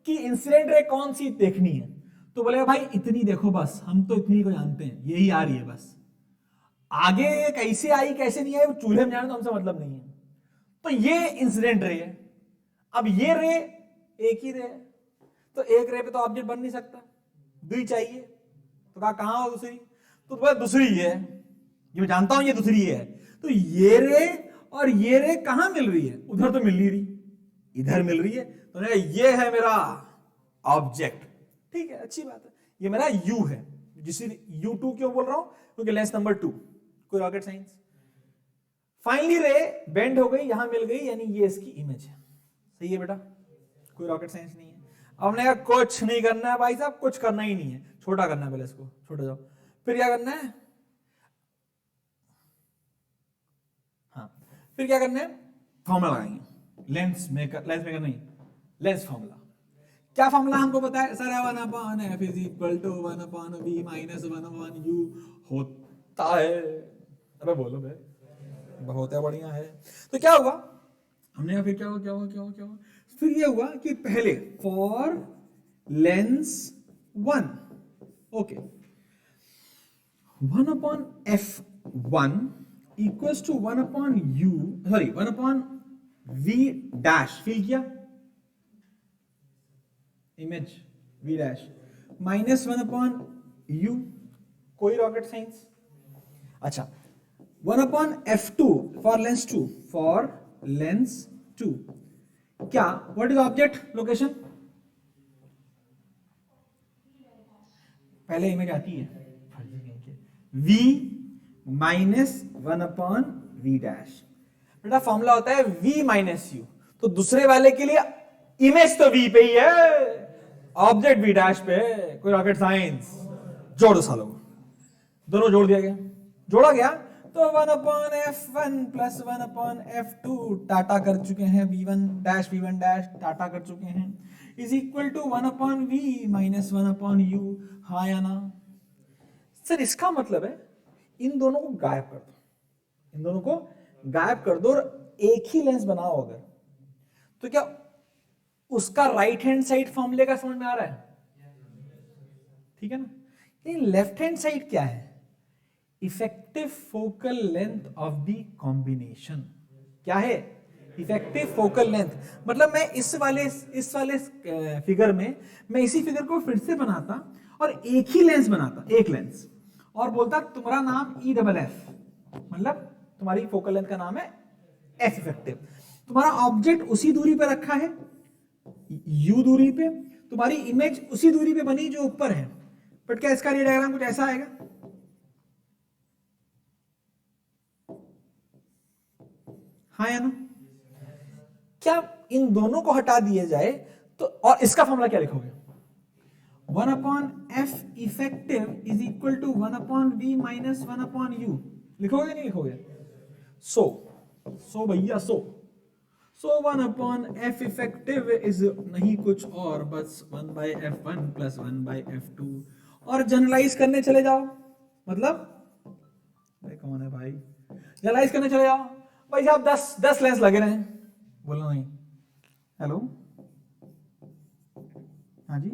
कि इंसिडेंट रे कौन सी देखनी है, तो बोलेगा भाई इतनी देखो बस, हम तो इतनी को जानते हैं, यही आ रही है बस, आगे कैसे आई कैसे नहीं आई वो चूल्हे में जाने तो हमसे मतलब नहीं है। तो ये इंसिडेंट रे है। अब ये रे एक ही रे है, तो एक रे पे तो ऑब्जेक्ट बन नहीं सकता, 2 चाहिए। तो कहा कहां हो दूसरी? तो बोला दूसरी ये है, ये मैं जानता हूं ये दूसरी ये है। तो ये रे और ये रे कहां मिल रही है? उधर तो मिल नहीं रही, इधर मिल रही है। तो ये है मेरा ऑब्जेक्ट, ठीक है, अच्छी बात है, ये मेरा यू है। जिसे U2 क्यों बोल रहा हूं? क्योंकि लेंस नंबर 2, कोई रॉकेट साइंस। फाइनली रे बेंड हो गई, यहां मिल गई, यानी ये इसकी इमेज है। सही है बेटा, कोई रॉकेट साइंस नहीं है। अब हमने कहा कुछ नहीं करना है भाई साहब, कुछ करना ही नहीं है, छोटा करना है, पहले इसको छोटा जाओ, फिर क्या करना है? हाँ, फिर क्या करना है? फॉर्मूला लगाएंगे, लेंस मेकर नहीं, लेंस फॉर्मूला। क्या फॉर्मूला हमको पता है sir? 1 upon F is equal to 1 upon V minus 1 upon U होता है। अबे बोलो बे, बहुत है, बढ़िया है। तो क्या हुआ हमने, फिर क्या हुआ क्या हुआ क्या हुआ क्या हुआ? फिर ये हुआ कि पहले for lens 1, okay, 1 upon f1 equals to 1 upon u, sorry 1 upon v dash, fill किया image v dash minus 1 upon u, कोई रॉकेट साइंस। अच्छा 1 upon f2 for lens 2, for lens 2 क्या, व्हाट इज ऑब्जेक्ट लोकेशन? पहले image आती है v minus 1 upon v dash. बेटा formula होता है v माइनस u, तो दूसरे वाले के लिए इमेज तो v पे ही है, ऑब्जेक्ट v डैश पे, कोई रॉकेट साइंस। जोड़ दो सालों को, दोनों जोड़ दिया गया, जोड़ा गया तो 1 upon f1 plus 1 upon f2 Tata कर चुके हैं, v1 डैश टाटा कर चुके हैं, is equal to 1 upon v minus 1 upon u। हाँ या ना? सर इसका मतलब है इन दोनों को गायब कर दो, इन दोनों को गायब कर दो और एक ही लेंस बनाओ अगर, तो क्या उसका राइट हैंड साइड फॉर्मूले का समझ में आ रहा है? ठीक है ना? लेकिन लेफ्ट हैंड साइड क्या है? Effective focal length of the combination. क्या है? Effective focal length. मतलब मैं इस वाले फिगर में, मैं इसी फिगर को फिर से बनाता और एक ही लेंस बनाता, एक लेंस, और बोलता तुम्हारा नाम EFF, मतलब तुम्हारी फोकल लेंथ का नाम है F इफेक्टिव। तुम्हारा ऑब्जेक्ट उसी दूरी पे रखा है, U दूरी पे, तुम्हारी इमेज उसी दूरी पे बनी जो ऊपर है, बट क्या इसका डायग्राम कुछ ऐसा आएगा? हाँ या ना? क्या इन दोनों को हटा दिए जाए तो, और इसका फॉर्मूला क्या लिखोगे? 1 upon F effective is equal to 1 upon V minus 1 upon U, लिखोगे नहीं लिखोगे? सो भैया so 1 upon F effective is नहीं कुछ और बस 1 by F1 plus 1 by F2, और जनरलाइज करने चले जाओ, मतलब कौन है भाई, जनरलाइज करने चले जाओ भाई साहब, 10 लेंस लगे रहे, बोलो नहीं, हेलो, हाँ जी,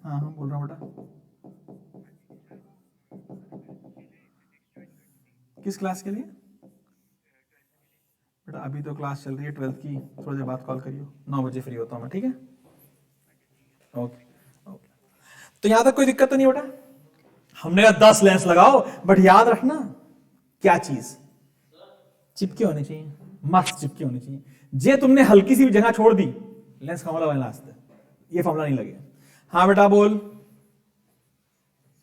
हाँ हाँ बोल रहा हूँ बेटा। किस क्लास के लिए? बेटा अभी तो क्लास चल रही है 12th की, थोड़ी देर बाद कॉल करियो, 9 बजे फ्री होता हूँ मैं, ठीक है? Okay okay. तो यहां तक कोई दिक्कत तो नहीं बेटा? हमने कहा 10 लेंस लगाओ, बट याद रखना क्या चीज चिपके होने चाहिए, मस्त चिपके होने चाहिए। जे तुमने हल्की सी भी जगह छोड़ दी, लेंस फॉर्मूला वाला लास्ट, ये फॉर्मूला नहीं लगे। हाँ बेटा बोल।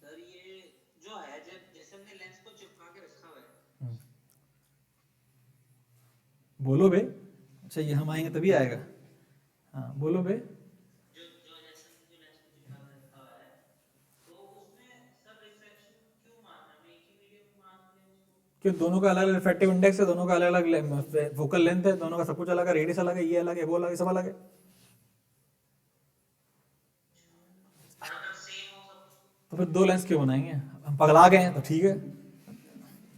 सर ये जो है जैसे हमने लेंस को चिपका के रखा हुआ है, बोलो बे। अच्छा ये हम आएंगे तभी आएगा। हाँ बोलो बे। जो जो जैसे हमने लेंस को चिपका के रखा हुआ है, तो उसमें सर रिफ्लेक्शन क्यों मारना है? हम एक ही मीडियम मान लें उसको। क्यों? दोनों का अलग अलग रिफ्रैक्टिव इंडेक्स है, दोनों का अलग अलग फोकल लेंथ है, दोनों का सब कुछ अलग है, रेडियस अलग है, ये अलग है, वो अलग है, सब अलग है। और अगर सेम हो सब तो फिर 2 लेंस क्यों बनाएंगे? हम पगला गए हैं तो ठीक है,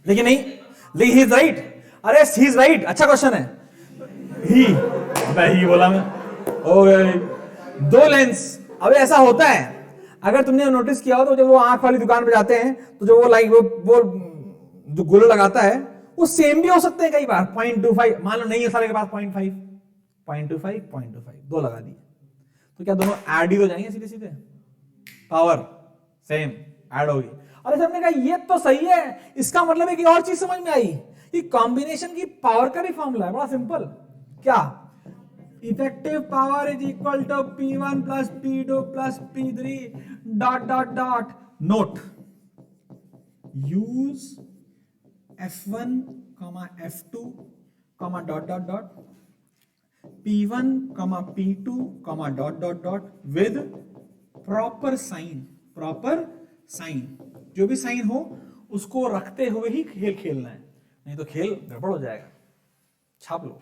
लेकिन नहीं, लेकिन ही इज राइट। अरे ही इज राइट, अच्छा क्वेश्चन है। ही, मैं ही बोला मैं, ओ गए 2 लेंस। अब ऐसा होता है, अगर तुमने नोटिस किया हो तो जब वो आंख वाली दुकान पे जाते हैं तो जो वो लाइक वो जो गोला लगाता है वो सेम भी हो सकते हैं कई बार। 0.25 मान लो नहीं है सारे के पास 0.25 2 लगा दिए, तो क्या दोनों ऐड ही हो जाएंगे सीधे सीधे? पावर सेम ऐड होगी। अरे सर ने कहा ये तो सही है, इसका मतलब है कि और चीज समझ में आई कि कॉम्बिनेशन की पावर का भी फॉर्मूला है, बड़ा सिंपल। क्या? Effective power is equal to P1 plus P2 plus P3 dot dot dot. Note, use F1 F2 dot dot dot P1 P2 dot dot dot with proper sign, जो भी sign हो उसको रखते हुए ही खेल खेलना है, नहीं तो खेल गड़बड़ हो जाएगा। छाप लो।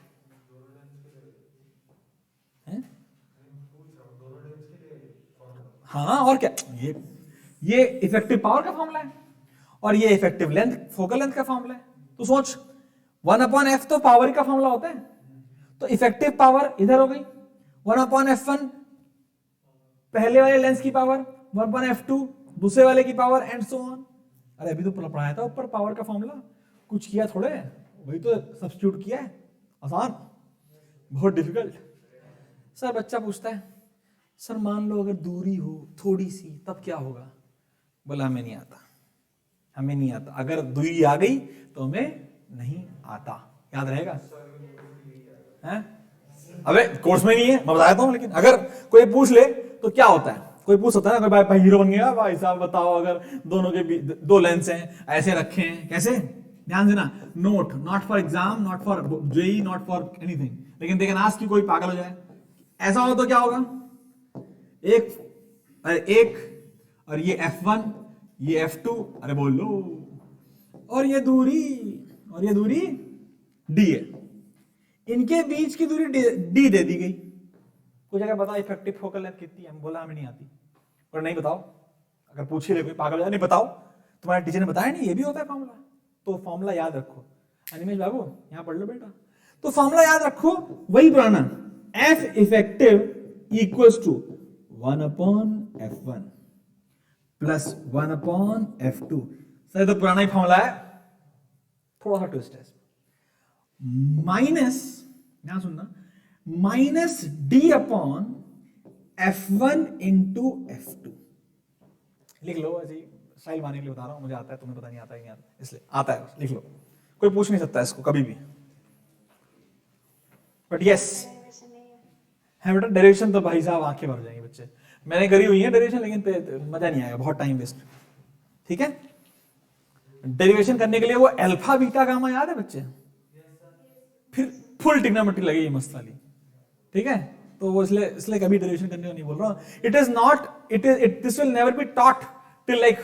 हाँ और क्या, ये इफेक्टिव पावर का फॉर्मूला है और ये इफेक्टिव लेंथ, फोकल लेंथ का फॉर्मूला है। तो सोच 1/f तो पावर का फॉर्मूला होता है, तो इफेक्टिव पावर इधर हो गई 1/f1 पहले वाले लेंस की पावर, 1/f2 दूसरे वाले की पावर एंड सो ऑन। अरे अभी तो पढ़ाया था ऊपर पावर का फॉर्मूला, कुछ किया थोड़े, वही तो सब्स्टिट्यूट किया है, आसान, बहुत डिफिकल्ट। सर बच्चा पूछता है सर मान लो अगर दूरी हो थोड़ी सी तब क्या होगा? बोला हमें नहीं आता, हमें नहीं आता। अगर दूरी आ गई तो हमें नहीं आता, याद रहेगा? हैं? अबे कोर्स में नहीं है, मैं बताता हूं, लेकिन अगर कोई पूछ ले तो क्या होता है, कोई पूछ सकता है ना, कोई भाई हीरो बन गया, भाई साहब बताओ अगर दोनों के दो लेंस हैं ऐसे रखे हैं कैसे? ध्यान देना, note not for exam, not for JEE, not for anything, लेकिन देखें आज की कोई पागल हो जाए, ऐसा हो तो क्या होगा? एक और ये F1, ये F2, अरे बोल लो, और ये दूरी D है, इनके बीच की दूरी D दे दी गई। कुछ अगर बताओ इफेक्टिव फोकल लेंथ कितनी है? बोला हमें नहीं आती, और नहीं बताओ, अगर पूछ ही ले कोई पागल हो जाए, नहीं बताओ, तुम्हारे टीचर ने बताया नहीं ये भी होता है फॉर्मूला, तो फॉर्मूला याद रखो। अनिमेश बाबू यहां पढ़ लो बेटा, तो फॉर्मूला याद रखो, वही पुराना, F effective equals to 1/f1 plus 1/f2। Sir तो पुराना ही फॉर्मूला है, थोड़ा सा ट्विस्ट है, माइनस, ध्यान सुनना, माइनस D/f1 इंटू F2। लिख लो, ऐसे ही स्टाइल मारने के लिए बता रहा हूं, मुझे आता है, तुम्हें पता नहीं आता है, नहीं आता, इसलिए आता है, लिख लो, कोई पूछ नहीं सकता इसको कभी भी। बट यस है बेटा, डेरिवेशन तो भाई साहब आंखें भर जाएंगे बच्चे, मैंने करी हुई है डेरिवेशन, लेकिन मजा नहीं आएगा, बहुत टाइम वेस्ट। ठीक है, डेरिवेशन करने के लिए वो अल्फा बीटा गामा याद है बच्चे, फिर फुल ट्रिग्नोमेट्री लगेगी मस्त वाली। ठीक है, तो वो इसलिए कभी डेरिवेशन करने को नहीं बोल रहा हूं। It is not, this will never be taught till like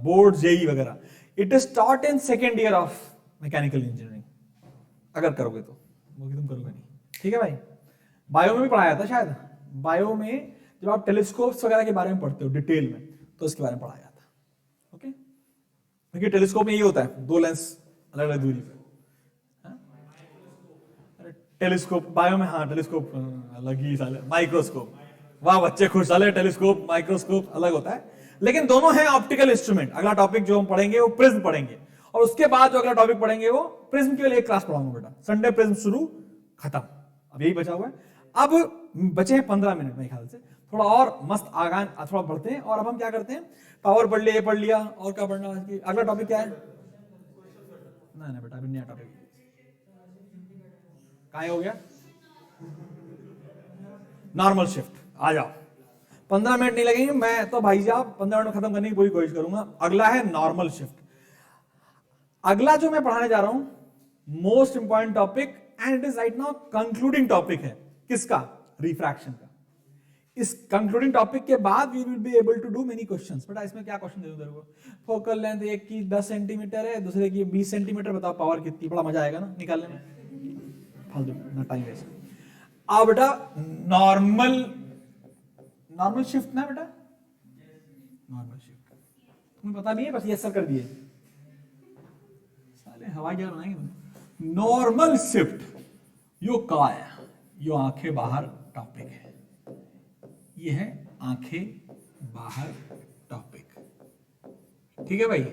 board JEE वगैरह, it is taught in second year of mechanical engineering, अगर करोगे तो, वो तुम करोगे नहीं। ठीक है भाई, बायो में भी पढ़ाया था शायद, बायो में जब आप टेलीस्कोप्स वगैरह के बारे में पढ़ते हो डिटेल में, तो इसके बारे में पढ़ाया था। ओके, क्योंकि टेलीस्कोप में ये होता है, दो लेंस अलग अलग दूरी पे। टेलीस्कोप बायो में, हाँ टेलीस्कोप अलग ही साले, माइक्रोस्कोप, वाह बच्चे खुश साले, टेलीस्कोप माइक्रोस्कोप अलग होता है, लेकिन दोनों हैं ऑप्टिकल इंस्ट्रूमेंट। अगला टॉपिक जो हम पढ़ेंगे वो प्रिज्म पढ़ेंगे, और उसके बाद जो अगला टॉपिक पढ़ेंगे वो प्रिज्म के लिए एक क्लास पढ़ाऊंगा बेटा, संडे प्रिज्म शुरू खत्म, अब यही बचा हुआ है। अब बचे हैं 15 मिनट मेरे ख्याल से, थोड़ा और मस्त आगान थोड़ा बढ़ते हैं, और अब हम क्या करते हैं, पावर पढ़ लिया, ये पढ़ लिया, और क्या पढ़ना है, अगला टॉपिक क्या है? ना बेटा अभी नया टॉपिक काय हो गया, नॉर्मल शिफ्ट। आ जाओ, 15 मिनट नहीं लगेंगे, मैं तो भाई साहब 15 मिनट में खत्म करने की पूरी कोशिश करूंगा। अगला है नॉर्मल शिफ्ट, अगला जो मैं पढ़ाने जा रहा हूं, most important topic, and it is right now concluding topic है, किसका? रिफ्रैक्शन का। इस कंक्लूडिंग टॉपिक के बाद we will be able to do many questions. बेटा इसमें क्या क्वेश्चन दे दूं तेरे को? फोकल लेंथ एक की 10 सेंटीमीटर है, दूसरे की 20 सेंटीमीटर, बताओ पावर कितनी? बड़ा मजा आएगा ना निकालने में, फालतू ना टाइम वेस्ट। अब बेटा नॉर्मल शिफ्ट ना बेटा, नॉर्मल शिफ्ट तुम्हें पता नहीं है, बस ये सर कर दिए साले, हवाई जहाज बनाएंगे। नॉर्मल शिफ्ट यो का है, यो आंखें बाहर टॉपिक है, ये है आंखें बाहर टॉपिक। ठीक है भाई,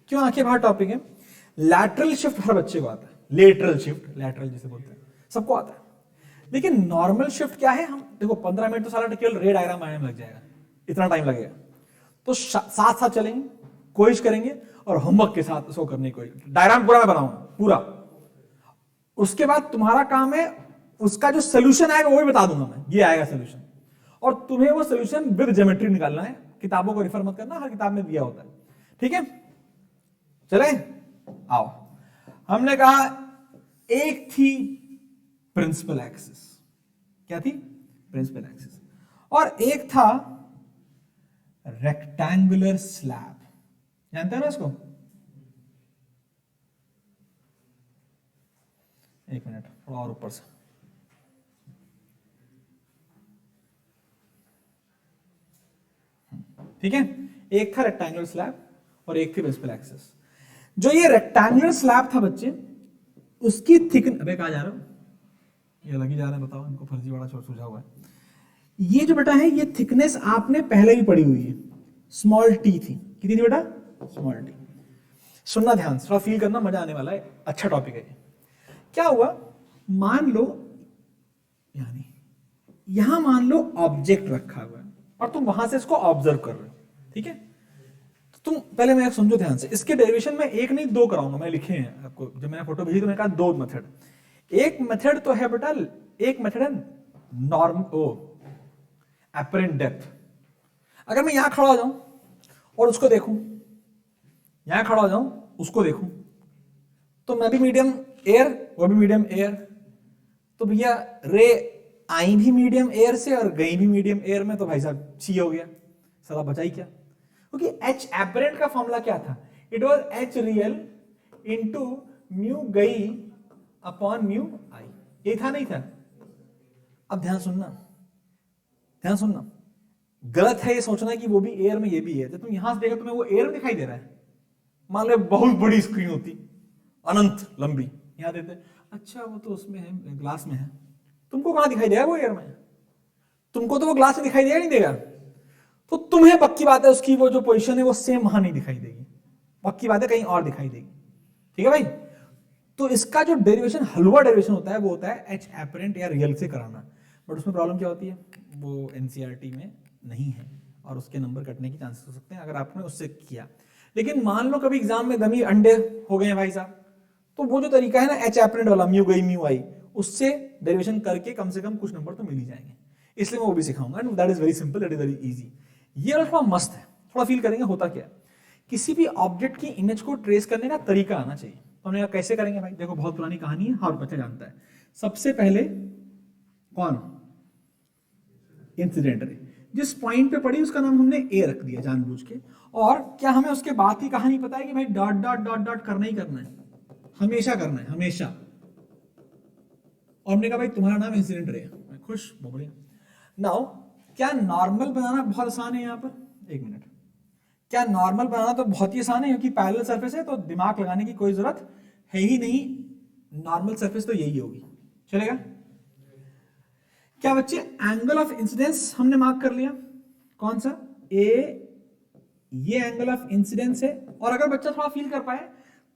क्यों आंखें बाहर टॉपिक है? लैटरल शिफ्ट हर बच्चे को आता है, लेटरल शिफ्ट, लैटरल जिसे बोलते हैं, सबको आता है, लेकिन नॉर्मल शिफ्ट क्या है? हम देखो 15 मिनट तो सारा केवल रे डायग्राम बनाने में लग जाएगा, इतना टाइम लगेगा, तो साथ साथ चलेंगे, कोशिश करेंगे, और होमवर्क के साथ उसको करने की कोशिश। डायग्राम पूरा मैं बनाऊंगा पूरा, उसके बाद तुम्हारा काम है उसका जो सोल्यूशन आएगा वो भी बता दूंगा मैं, ये आएगा सोल्यूशन, और तुम्हें वो सोल्यूशन विद ज्योमेट्री निकालना है। किताबों को रिफर मत करना, हर किताब में दिया होता है। ठीक है, चले आओ। हमने कहा एक थी प्रिंसिपल एक्सिस, क्या थी? प्रिंसिपल एक्सिस, और एक था रेक्टेंगुलर स्लैब, जानते हो ना इसको? एक मिनट, थोड़ा और ऊपर से, ठीक है, एक था रेक्टेंगुलर स्लैब और एक थी प्रिंसिपल एक्सिस। जो ये रेक्टेंगुलर स्लैब था बच्चे, उसकी थिकनेस, अबे कहाँ जा रहे हो, ये लगी जा रहे हैं, बताओ इनको फर्जीवाड़ा छोड़ सूझा हुआ है। ये जो बेटा है, ये थिकनेस आपने पहले भी पढ़ी हुई है, स्मॉल टी थी। कितनी थी बेटा? Small T. सुनना ध्यान से, थोड़ा फील करना, मजा आने वाला है, अच्छा टॉपिक है ये। क्या हुआ, मान लो यानी यहां मान लो ऑब्जेक्ट रखा हुआ है और तुम वहां से इसको ऑब्जर्व कर रहे हो, ठीक है। तो तुम पहले मैं समझो ध्यान से, इसके डेरिवेशन में एक नहीं दो कराऊंगा, मैं लिखे हैं आपको, जब मैंने फोटो भेजी तो मैंने कहा दो मेथड। एक मेथड तो है बेटा, एक मेथड है नॉर्म ओ एपरेंट डेप्थ। अगर मैं यहां खड़ा हो जाऊं और उसको देखूं, यहां खड़ा हो जाऊं उसको देखूं, तो मैं भी मीडियम एयर, वो भी मीडियम एयर, तो भैया रे आई भी मीडियम एयर से और गई भी मीडियम एयर में, तो भाई साहब सी हो गया, साला बचा ही क्या। क्योंकि एच एपरेंट का फॉर्मूला क्या था, it was H real into mu गई अपॉन म्यू आई, ये था नहीं था। अब ध्यान सुनना, ध्यान सुनना, गलत है ये सोचना कि वो भी एयर में ये भी है। जब तुम यहां से देखो तुम्हें वो एयर में दिखाई दे रहा है, मान लो बहुत बड़ी स्क्रीन होती, अनंत लंबी, यहां देते अच्छा वो तो उसमें है, ग्लास में है, तुमको कहां दिखाई देगा वो एयर में? तुमको तो वो ग्लास में दिखाई देगा नहीं देगा, तो तुम्हें पक्की बात है उसकी वो जो पोजीशन है वो सेम वहां नहीं दिखाई देगी, पक्की बात है कहीं और दिखाई देगी, ठीक है भाई। तो इसका जो डेरिवेशन हलवा डेरिवेशन होता है वो होता है एच एपरेंट या रियल से कराना, बट उसमें प्रॉब्लम क्या होती है, वो एनसीईआरटी में नहीं है और उसके नंबर कटने के चांसेस हो सकते हैं अगर आपने उससे किया। लेकिन मान लो कभी एग्जाम में दमी अंडे हो गए भाई साहब, तो वो जो तरीका है ना एच एपरेंट वाला, म्यू गई म्यू आई, उससे डेरिवेशन करके कम से कम कुछ नंबर तो मिल ही जाएंगे, इसलिए मैं वो भी सिखाऊंगा। And that is very simple, that is very easy. ये वाला थोड़ा मस्त है, थोड़ा फील करेंगे होता क्या है। किसी भी ऑब्जेक्ट की इमेज को ट्रेस करने का तरीका आना चाहिए। तो हमने कहा कैसे करेंगे भाई, देखो बहुत पुरानी कहानी है, हर बच्चा जानता है। सबसे पहले कौन, इंसिडेंट रे, जिस पॉइंट पे पड़ी उसका नाम हमने ए रख दिया जानबूझ के, और क्या हमें उसके बाद की कहानी पता है कि भाई डॉट डॉट डॉट डॉट करना ही करना है, हमेशा करना है, हमेशा। और हमने कहा भाई तुम्हारा नाम इंसिडेंट रे, मैं खुश, बहुत बढ़िया। नाउ क्या नॉर्मल बनाना बहुत आसान है यहाँ पर, एक मिनट, क्या नॉर्मल बनाना तो बहुत ही आसान है क्योंकि पैरेलल सरफेस है, तो दिमाग लगाने की कोई जरूरत है ही नहीं, नॉर्मल सरफेस तो यही होगी, चलेगा। क्या बच्चे, एंगल ऑफ इंसिडेंस हमने मार्क कर लिया, कौन सा, ए, ये एंगल ऑफ इंसिडेंस है, और अगर बच्चा थोड़ा फील कर पाए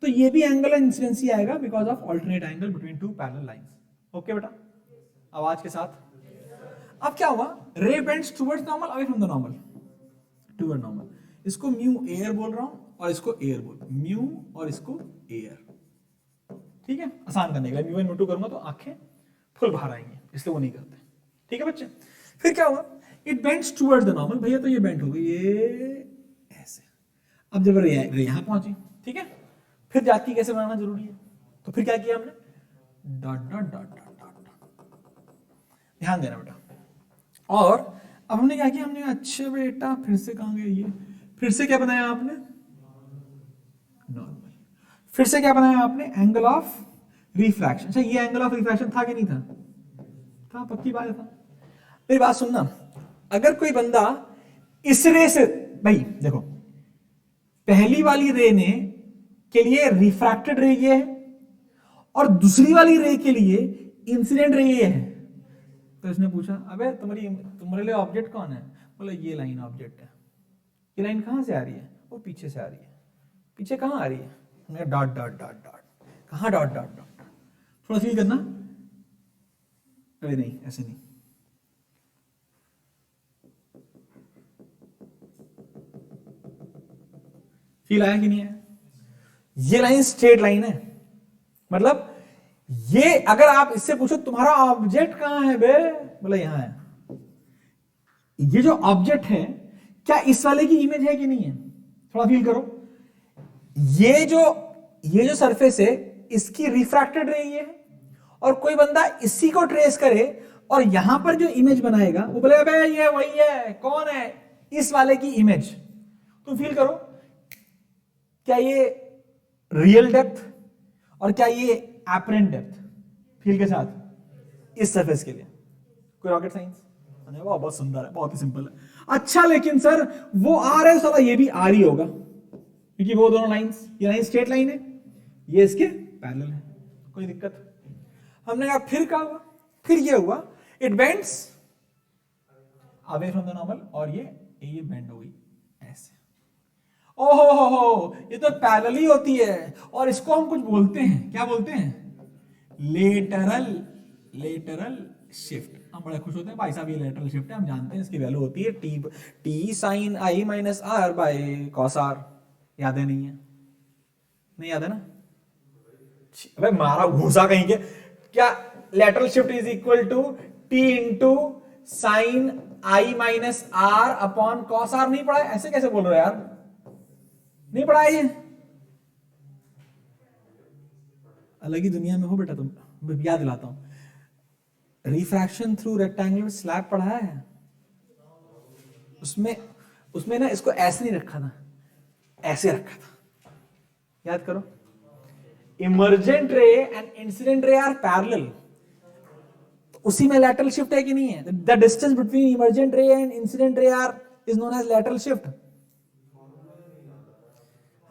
तो ये भी एंगल ऑफ इंसिडेंस ही आएगा because of alternate angle between two parallel lines. Okay बेटा, आवाज के साथ। अब क्या हुआ, ray bends towards normal, away from the normal, toward normal. इसको म्यू एयर बोल रहा हूं और इसको एयर बोल, म्यू और इसको एयर, ठीक है, आसान करने के लिए म्यू एंड म्यू टू करूंगा तो आंखें फुल बाहर आएंगी, इसलिए वो नहीं करते, ठीक है बच्चे। फिर क्या हुआ, it bends towards the normal, भैया तो ये बेंड हो गई, ये ऐसे। अब जब रे यहां पहुंची, ठीक है, फिर जाती कैसे बनाना जरूरी है, तो फिर क्या किया हमने, dot dot dot dot dot, ध्यान देना बेटा। और अब हमने क्या किया, हमने अच्छा बेटा फिर से कहां गए ये, फिर से क्या बनाया आपने, नॉर्मल। फिर से क्या बनाया आपने, एंगल ऑफ रिफ्रैक्शन। अच्छा ये एंगल ऑफ रिफ्रैक्शन था कि नहीं था, था, पक्की बात था। मेरी बात सुनना, अगर कोई बंदा इस रे से, भाई देखो पहली वाली रे ने के लिए रिफ्रैक्टेड रे ये है और दूसरी वाली रे के लिए इंसिडेंट रे ये है, तो इसने पूछा अबे तुम्हारे लिए ऑब्जेक्ट कौन है, बोला ये लाइन ऑब्जेक्ट है। ये लाइन कहां से आ रही है, वो पीछे से आ रही है। पीछे कहां आ रही है, डॉट डॉट डॉट डॉट, कहां डॉट डॉट डॉट, थोड़ा फील करना, अरे नहीं ऐसे नहीं, फील आया कि नहीं आया। ये लाइन स्ट्रेट लाइन है, मतलब ये अगर आप इससे पूछो तुम्हारा ऑब्जेक्ट कहां है बे, बोला यहां है। ये जो ऑब्जेक्ट है क्या इस वाले की इमेज है कि नहीं है, थोड़ा फील करो। ये जो सरफेस है इसकी रिफ्रैक्टेड रे ये है, और कोई बंदा इसी को ट्रेस करे और यहां पर जो इमेज बनाएगा वो बोलेगा बे ये वही है, कौन है, इस वाले की इमेज। तुम फील करो, क्या ये रियल डेप्थ और क्या ये एपरेंट डेप्थ, फील के साथ इस सरफेस के लिए कोई रॉकेट साइंस, अरे वाह, बहुत सुंदर है, बहुत ही सिंपल है। अच्छा लेकिन सर वो आर है, साला ये भी आर ही होगा, क्योंकि वो दोनों लाइंस, ये लाइन स्ट्रेट लाइन है, ये इसके पैरेलल है, कोई दिक्कत। हमने कहा फिर क्या हुआ, फिर ये हुआ, it bends away from the normal, और ये बेंड हो गई ऐसे। ओहो हो, ये तो पैरेलल ही होती है, और इसको हम कुछ बोलते हैं, क्या बोलते हैं, लेटरल शिफ्ट। हम बड़े खुश होते हैं भाई साहब, ये लेटरल शिफ्ट है, हम जानते हैं इसकी वैल्यू होती है T sine I minus R by cos R. याद है, नहीं है, नहीं याद है ना? अबे मारा घूसा कहीं के, क्या lateral shift is equal to T into sine I minus R upon cos R? नहीं पढ़ा है? ऐसे कैसे बोल रहे हो यार, नहीं पढ़ा है ये? अलग ही दुनिया में हो बेटा तुम, याद दिलाता हूं, रिफ्रैक्शन थ्रू रेक्टेंगुलर स्लैब पढ़ा है, उसमें ना इसको ऐसे नहीं रखा था, ऐसे रखा था, याद करो। Emergent ray and incident ray are parallel, उसी में लैटरल शिफ्ट है कि नहीं है? The distance between emergent ray and incident ray R is known as lateral shift.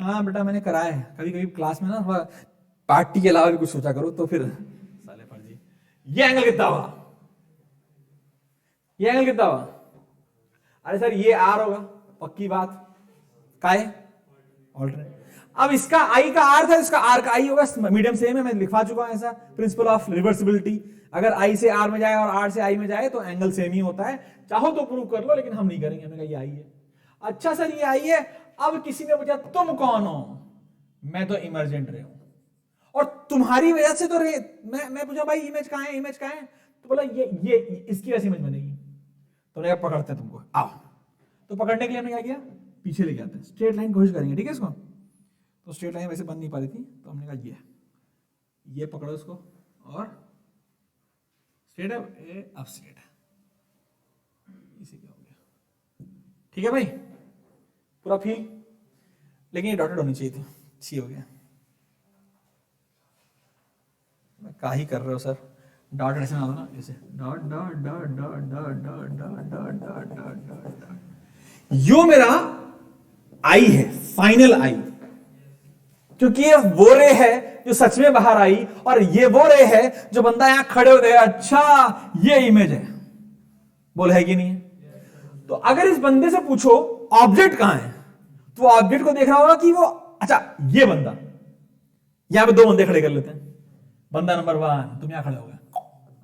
हाँ बेटा मैंने कराया है, कभी कभी क्लास में ना थोड़ा पार्टी के अलावा भी कुछ सोचा करो तो फिर साले फर्जी। ये एंगल कितना हुआ, ये एंगल कितना हुआ? अरे सर ये आर होगा, पक्की बात, का है ऑल्टरनेट। अब इसका आई का आर था, इसका आर का आई होगा, मीडियम सेम है, मैं लिखवा चुका हूं ऐसा प्रिंसिपल ऑफ रिवर्सिबिलिटी। अगर आई से आर में जाए और आर से आई में जाए तो एंगल सेम ही होता है, चाहो तो प्रूव कर लो, लेकिन हम नहीं करेंगे। हमने कहा ये आई है। अच्छा सर ये आई है, अब किसी ने पूछा तुम कौन हो? मैं तो इमर्जेंट रे हूं, और तुम्हारी वजह से तो रे, मैं पूछा भाई इमेज कहां है, इमेज कहां है? तो बोला ये इसकी वैसी इमेज बनेगी। तो मैंने कहा पकड़ते हैं तुमको, आओ। तो पकड़ने के लिए हमने क्या किया, पीछे लेके आते हैं, स्ट्रेट लाइन कोशिश करेंगे, ठीक है इसको। तो स्ट्रेट लाइन वैसे बन नहीं पा रही थी, तो हमने कहा ये पकड़ो इसको, और स्ट्रेट है, अब स्ट्रेट है, इसी क्या हो गया, ठीक है भाई, पूरा फील। लेकिन ये डॉटेड होनी चाहिए थी, सी हो गया। क्या ही कर रहे हो सर, डॉट ऐसे ना ना, जैसे dot dot dot dot dot dot dot dot dot dot dot. यो मेरा आई है, फाइनल आई, क्योंकि ये वो रे है जो सच में बाहर आई, और ये वो रे है जो बंदा यहां खड़े होते हैं, अच्छा ये इमेज है, बोल है कि नहीं है? तो अगर इस बंदे से पूछो ऑब्जेक्ट कहां है, तो ऑब्जेक्ट को देख रहा होगा कि वो, अच्छा ये बंदा, यहां पे दो बंदे खड़े कर लेते हैं। बंदा नंबर 1 तुम यहां खड़े हो गए,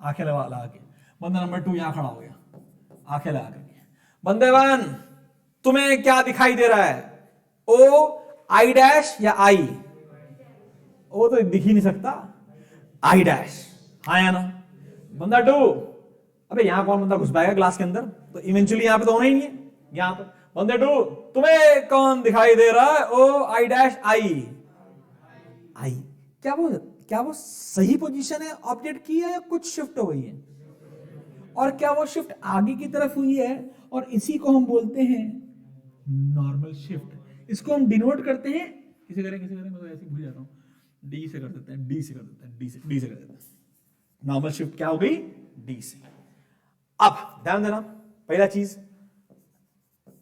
आंखें लगा के। बंदा नंबर 2 यहां खड़ा हो गया, आंखें लगा के। बंदे 1 तुम्हें क्या दिखाई दे रहा है, ओ आई डैश या आई? वो तो दिख ही नहीं सकता, आई डैश, हाँ या ना? बंदा 2, अबे यहां कौन बंदा घुस पाएगा ग्लास के अंदर, तो इवेंचुअली यहां पे तो होना ही नहीं है, यहां पे। बंदे 2 तुम्हें कौन दिखाई दे रहा है, ओ आई डैश आई, आई। क्या वो सही पोजीशन है ऑब्जेक्ट की है, या कुछ शिफ्ट हो गई है? और क्या वो शिफ्ट आगे की तरफ हुई है, और इसी को हम बोलते हैं नॉर्मल शिफ्ट। इसको हम डिनोट करते हैं, किसे करें मैं तो ऐसे भूल जाता हूं, डी से कर देते हैं, डी से कर देते हैं, डी से कर देते हैं। नॉर्मल शिफ्ट क्या हो गई, डी से। अब ध्यान देना, पहला चीज,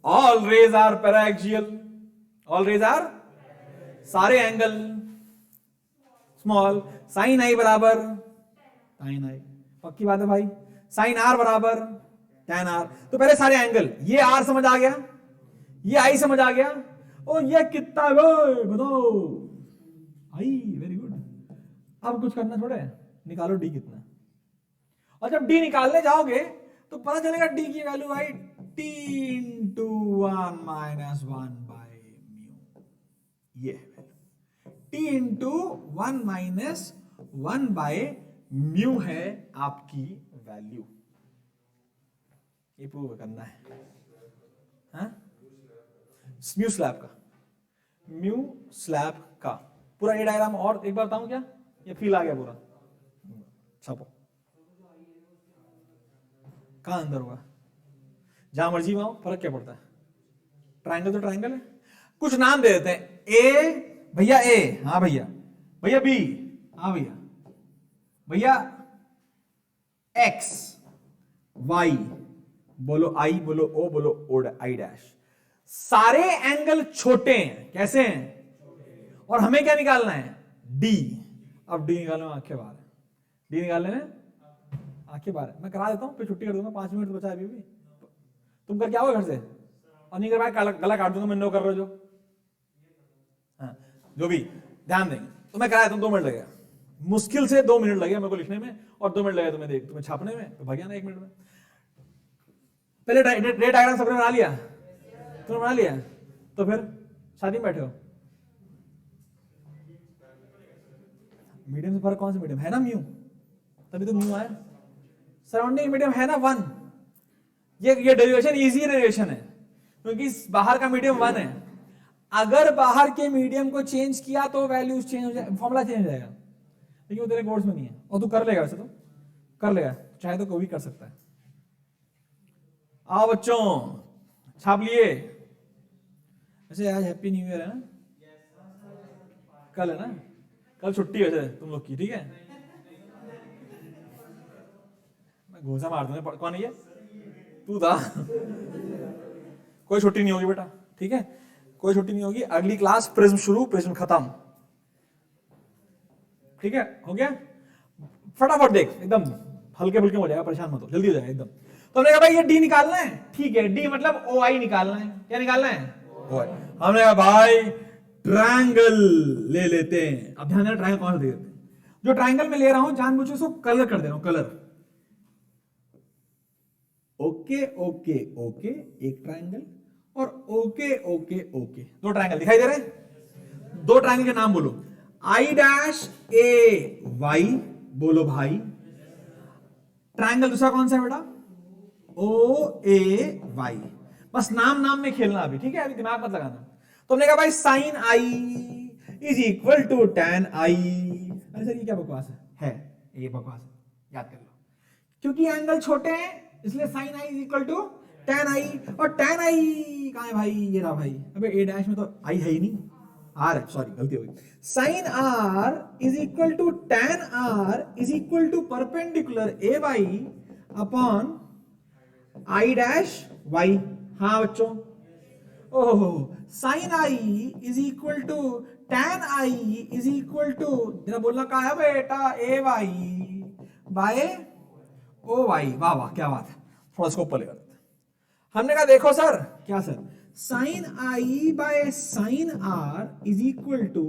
all rays are paraxial, all rays are, सारे एंगल स्मॉल, साइन आई बराबर साइन आई, पक्की बात है भाई, साइन आर बराबर tan आर। तो पहले सारे एंगल, ये आर समझ आ गया, ये आई समझ आ गया, और ये कितना बताओ, आई, वेरी गुड। अब कुछ करना थोड़ा है, निकालो डी कितना, और जब डी निकालने जाओगे तो पता चलेगा डी की वैल्यू भाई T into 1 minus 1 by mu, ये है T into 1 minus 1 by mu है आपकी वैल्यू। ये प्रूव करना है, हाँ? म्यू स्लैब का, म्यू स्लैब का पूरा ये डायग्राम, और एक बार बताऊं क्या, ये फील आ गया पूरा, छापो कहां अंदर होगा, जहां मर्जी में हो, फर्क क्या पड़ता है, ट्रायंगल तो ट्रायंगल है। कुछ नाम दे देते हैं, ए भैया, ए, हाँ भैया, भैया बी, हाँ भैया, भैया एक्स वाई, बोलो आई, बोलो ओ, बोलो ओ आई डैश। सारे एंगल छोटे हैं, कैसे हैं, और हमें क्या निकालना है, डी। अब डी निकालना, आंखें बाहर है, डी निकालने में आंखें बाहर है। मैं करा देता हूं, फिर छुट्टी कर दूंगा, 5 मिनट बचा है अभी भी। तुम कर क्या हो घर से, और नहीं कर पाए गला काट दूंगा, मैं नो कर रहा हूं जो। हाँ, जो भी ध्यान देंगे। तो मैं करा देता हूं, 2 मिनट लगेगा, मुश्किल से 2 मिनट लगे मेरे को लिखने में, और 2 मिनट लगेगा तुम्हें छापने में, तो भाग्या ना 1 मिनट में। पहले रे डायग्राम सबने बना लिया, तुमने बना लिया, तो फिर शादी में बैठे हो। मीडियम से फर्क कौन सा मीडियम है ना, म्यू, तभी तो म्यू आया। सराउंडिंग मीडियम है ना 1। ये डेरिवेशन इजी डेरिवेशन है, क्योंकि बाहर का मीडियम 1 है। अगर बाहर के मीडियम को चेंज किया तो वैल्यूज चेंज हो जाए, फॉर्मूला चेंज हो जाएगा, लेकिन वो तेरे कोर्स में नहीं है, और तू कर लेगा, वैसे तो कर लेगा, चाहे तो कोई भी कर सकता है। आओ बच्चों, छाप लिए। वैसे आज हैप्पी न्यू ईयर है ना, कल है ना, कल छुट्टी है वैसे तुम लोग की, ठीक है। मैं घूसा मार दूंगा, कौन है ये, तू था। कोई छुट्टी नहीं होगी बेटा, ठीक है, कोई छुट्टी नहीं होगी। अगली क्लास प्रिज्म शुरू, प्रिज्म खत्म, ठीक है, हो गया। फटाफट देख, एकदम हल्के फुल्के हो जाएगा, परेशान मत हो, जल्दी हो जाएगा एकदम। तो हमने कहा भाई ये डी निकालना है, ठीक है, डी मतलब ओ आई निकालना है। क्या निकालना है, ओ आई। हमने कहा भाई ट्रायंगल ले लेते हैं। अब ध्यान देना, ट्रायंगल कौन सा दे देते हैं। जो ट्रायंगल में ले रहा हूं जानबूझ के उसको कलर कर दे रहा हूं, कलर। ओके ओके ओके, एक ट्रायंगल, और ओके ओके ओके, 2 ट्रायंगल दिखाई दे रहे हैं। 2 ट्रायंगल के नाम बोलो, आई डैश ए वाई, बोलो भाई। ट्रायंगल दूसरा कौन सा है बेटा, ओ ए वाई। बस नाम नाम में खेलना अभी, ठीक है, अभी दिमाग मत लगाना। तो हमने कहा भाई sine I is equal to tan I. अरे सर ये क्या बकवास है, ये बकवास है, याद कर लो। क्योंकि एंगल छोटे हैं इसलिए sine I is equal to tan I. और टैन आई कहां है भाई, ये रहा भाई। अबे ए डैश में तो आई है ही नहीं, आर है, सॉरी गलती हो गई। Sine R is equal to tan R is equal to perpendicular A Y upon I dash Y. हाँ बच्चों, ओहो, sine I is equal to tan I is equal to, जरा बोलना कहा है बेटा, A Y by O Y. वाह वाह, क्या बात है, थोड़ा इसको ऊपर ले करते हैं। हमने कहा देखो सर, क्या sir, sine I by sine R is equal to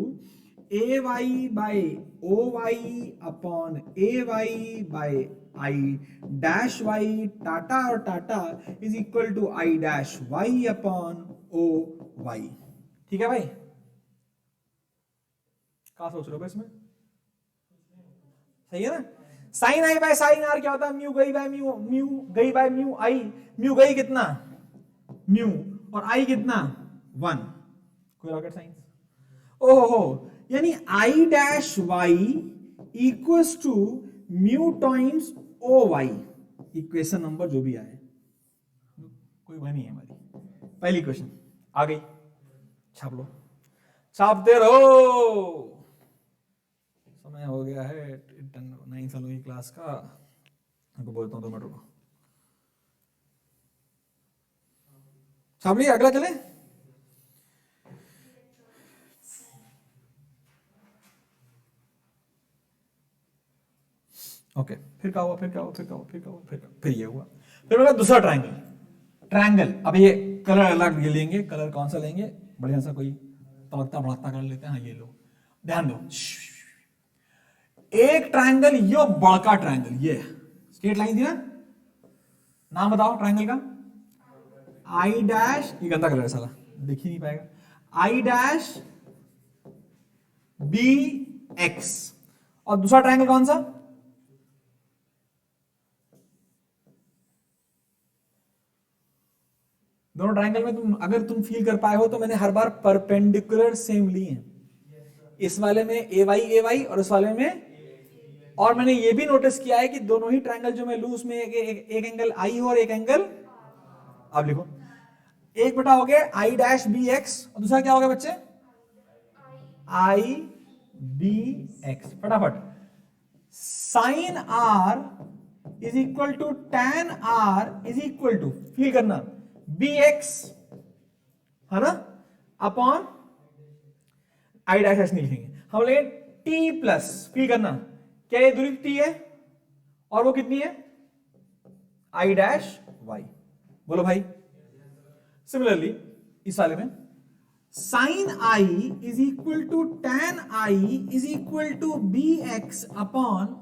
A Y by O Y upon A Y by I dash Y, टाटा और टाटा is equal to I dash Y upon O Y. ठीक है भाई, क्या सोच रहे हो इसमें, सही है ना। Sine I by sine R क्या होता है, म्यू गई बाय म्यू, म्यू गई बाय म्यू आई। म्यू गई कितना, म्यू, और आई कितना 1। कोई रॉकेट साइंस, ओहो, यानी I dash Y equals to mu times O Y. Equation number जो भी आए, कोई वह नहीं है हमारी। पहली इक्वेशन आ गई, छाप लो, छापते रहो। समय हो गया है 9 सालों की क्लास का, आपको बोलता हूँ 2 मिनट रुको। छाप लिया, अगला चले। ओके, फिर क्या हुआ, फिर क्या हुआ, फिर क्या हुआ, फिर क्या हुआ, फिर ये हुआ। फिर होगा दूसरा ट्रायंगल। ट्रायंगल, अब ये कलर अलग लेंगे, कलर कौन सा लेंगे, बढ़िया सा कोई तड़कता भड़कता कलर लेते हैं। हाँ ये लो, ध्यान दो, एक ट्रायंगल, ये बड़का ट्रायंगल, ये स्ट्रेट लाइन थी ना, नाम बताओ ट्रायंगल का, आई डैश, ये गंदा कलर है साला, दिख ही नहीं पाएगा, आई डैश बी एक्स। और दूसरा ट्रायंगल कौन सा, दोनों ट्रायंगल में तुम अगर तुम फील कर पाए हो तो मैंने हर बार परपेंडिकुलर सेम ली है। इस वाले में ए वाई और इस वाले में, और मैंने ये भी नोटिस किया है कि दोनों ही ट्रायंगल जो मैं लूं उसमें एक एंगल आई हो और एक एंगल, अब लिखो, एक बेटा हो गया आई डैश बी एक्स, और दूसरा क्या हो गया बच्चे, आई बी एक्स। फटाफट, sine R is equal to tan r is equal to, feel करना, bx है ना अपॉन आई डैश ऐसे नहीं लिखेंगे हम, लेंगे t प्लस, फील करना, क्या ये दूरी t है और वो कितनी है आई डैश y, बोलो भाई। सिमिलरली इस वाले में sine i is equal to tan i is equal to bx upon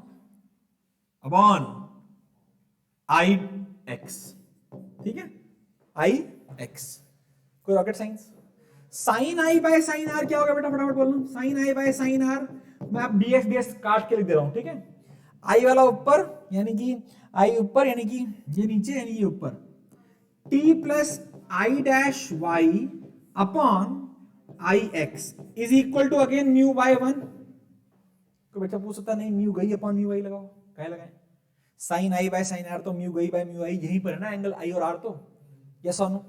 I X, ठीक है, आई एक्स, कोई rocket science. Sine I by sine R क्या होगा बेटा, फटाफट बोलना, sine I by sine R, मैं आप dx ds काट के लिख दे रहा हूं, ठीक है, आई वाला ऊपर यानी कि आई ऊपर यानी कि ये नीचे यानी ये ऊपर, t plus I dash Y upon I X is equal to again mu by 1। कोई बच्चा पूछ सकता नहीं म्यू गई अपॉन म्यू आई लगाओ, क्या लगाएं, sine I by sine R तो म्यू गई बाय म्यू आई, यहीं पर है ना एंगल आई और आर, तो यस और नो।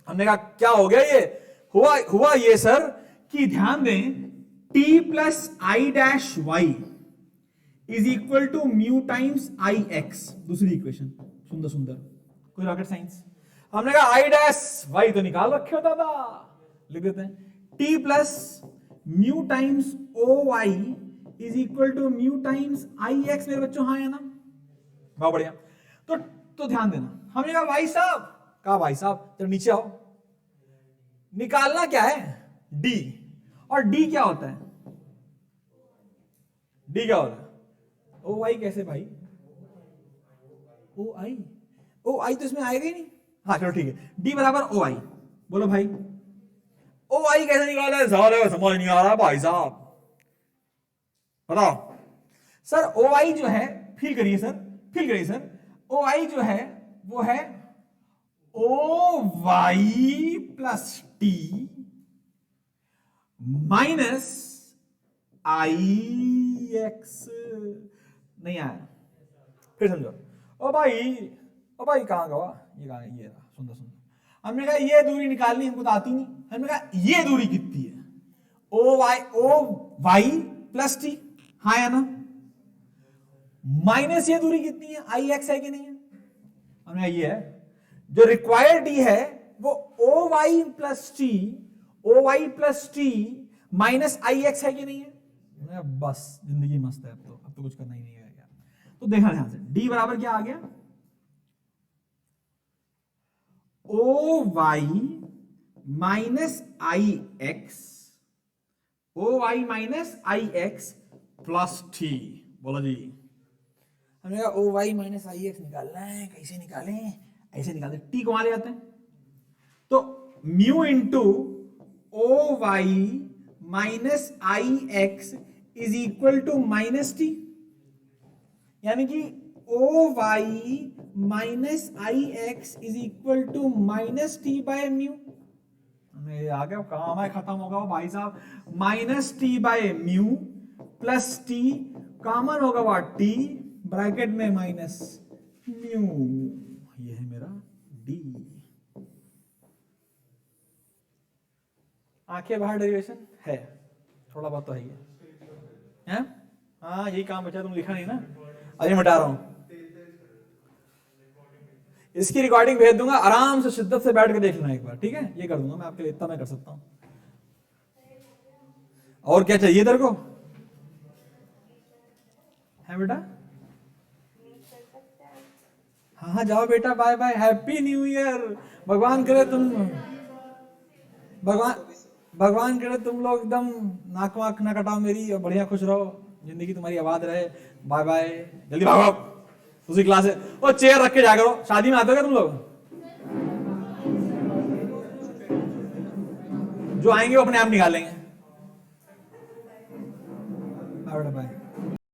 हमने कहा क्या हो गया, ये हुआ ये सर कि ध्यान दें t plus I dash Y is equal to mu times I X, दूसरी इक्वेशन, सुंदर सुंदर, कोई रॉकेट साइंस। हमने कहा आई डैश वाई तो निकाल रखे होता था, लिख देते हैं t plus mu times O Y is equal to mu times I X, मेरे बच्चों हाँ है ना, बहुत बढ़िया। तो ध्यान देना, हमने कहा भाई साहब जब नीचे आओ, निकालना क्या है d, और d क्या होता है, d क्या होता है ओ आई, कैसे भाई ओ आई तो इसमें आएगा ही नहीं, हाँ चलो ठीक है, d बराबर ओ आई, बोलो भाई ओ आई कैसे निकाला है, समझ नहीं आ रहा भाई साहब, बताओ सर। ओ आई जो है, फील करिए सर, ओ आई जो है वो है O Y plus T minus I X, नहीं आया, फिर समझो, ओ भाई कहां गवा, ये कहां है, ये रहा, सुंदर। हमने कहा ये दूरी निकालनी हमको तो आती नहीं, हमने कहा ये दूरी कितनी है, ओ वाई प्लस टी, हाँ या ना, माइनस ये दूरी कितनी है, आई एक्स है कि नहीं है, हमने कहा ये है, जो रिक्वायर्ड डी है वो O Y plus T minus I X है कि नहीं है, बस जिंदगी मस्त है, अब तो कुछ करना ही नहीं है यार। तो देखना ध्यान से, डी बराबर क्या आ गया, ओ Y minus I x, O Y minus I x plus T, बोलो जी। हमने कहा ओ वाई माइनस आई एक्स निकालना है, कैसे निकालें, ऐसे निकालते, टी को वहां ले जाते हैं, तो mu into O Y minus I X is equal to minus T, यानी कि O Y minus I X is equal to minus T by mu, आ गया काम है, खत्म होगा भाई साहब, minus T by mu plus T, common होगा वह टी, ब्रैकेट में माइनस म्यू, ये है मेरा डी। आंखें बाहर डेरिवेशन है, थोड़ा बहुत तो है ये, हाँ यही काम बचा, तुम लिखा नहीं ना, अभी मिटा रहा हूं, इसकी रिकॉर्डिंग भेज दूंगा, आराम से शिद्दत से बैठ के देख लेना एक बार, ठीक है, ये कर दूंगा मैं आपके लिए, इतना मैं कर सकता हूं। और क्या चाहिए तेरे को, है बेटा, हाँ जाओ बेटा, bye bye, happy new year, भगवान करे तुम लोग एकदम नाक वाक ना कटाओ मेरी, और बढ़िया खुश रहो, जिंदगी तुम्हारी आबाद रहे, बाय बाय, जल्दी भागो, दूसरी क्लास है, वो चेयर रख के जा करो, शादी में आते हो क्या तुम लोग, जो आएंगे वो अपने आप निकालेंगे, बाय।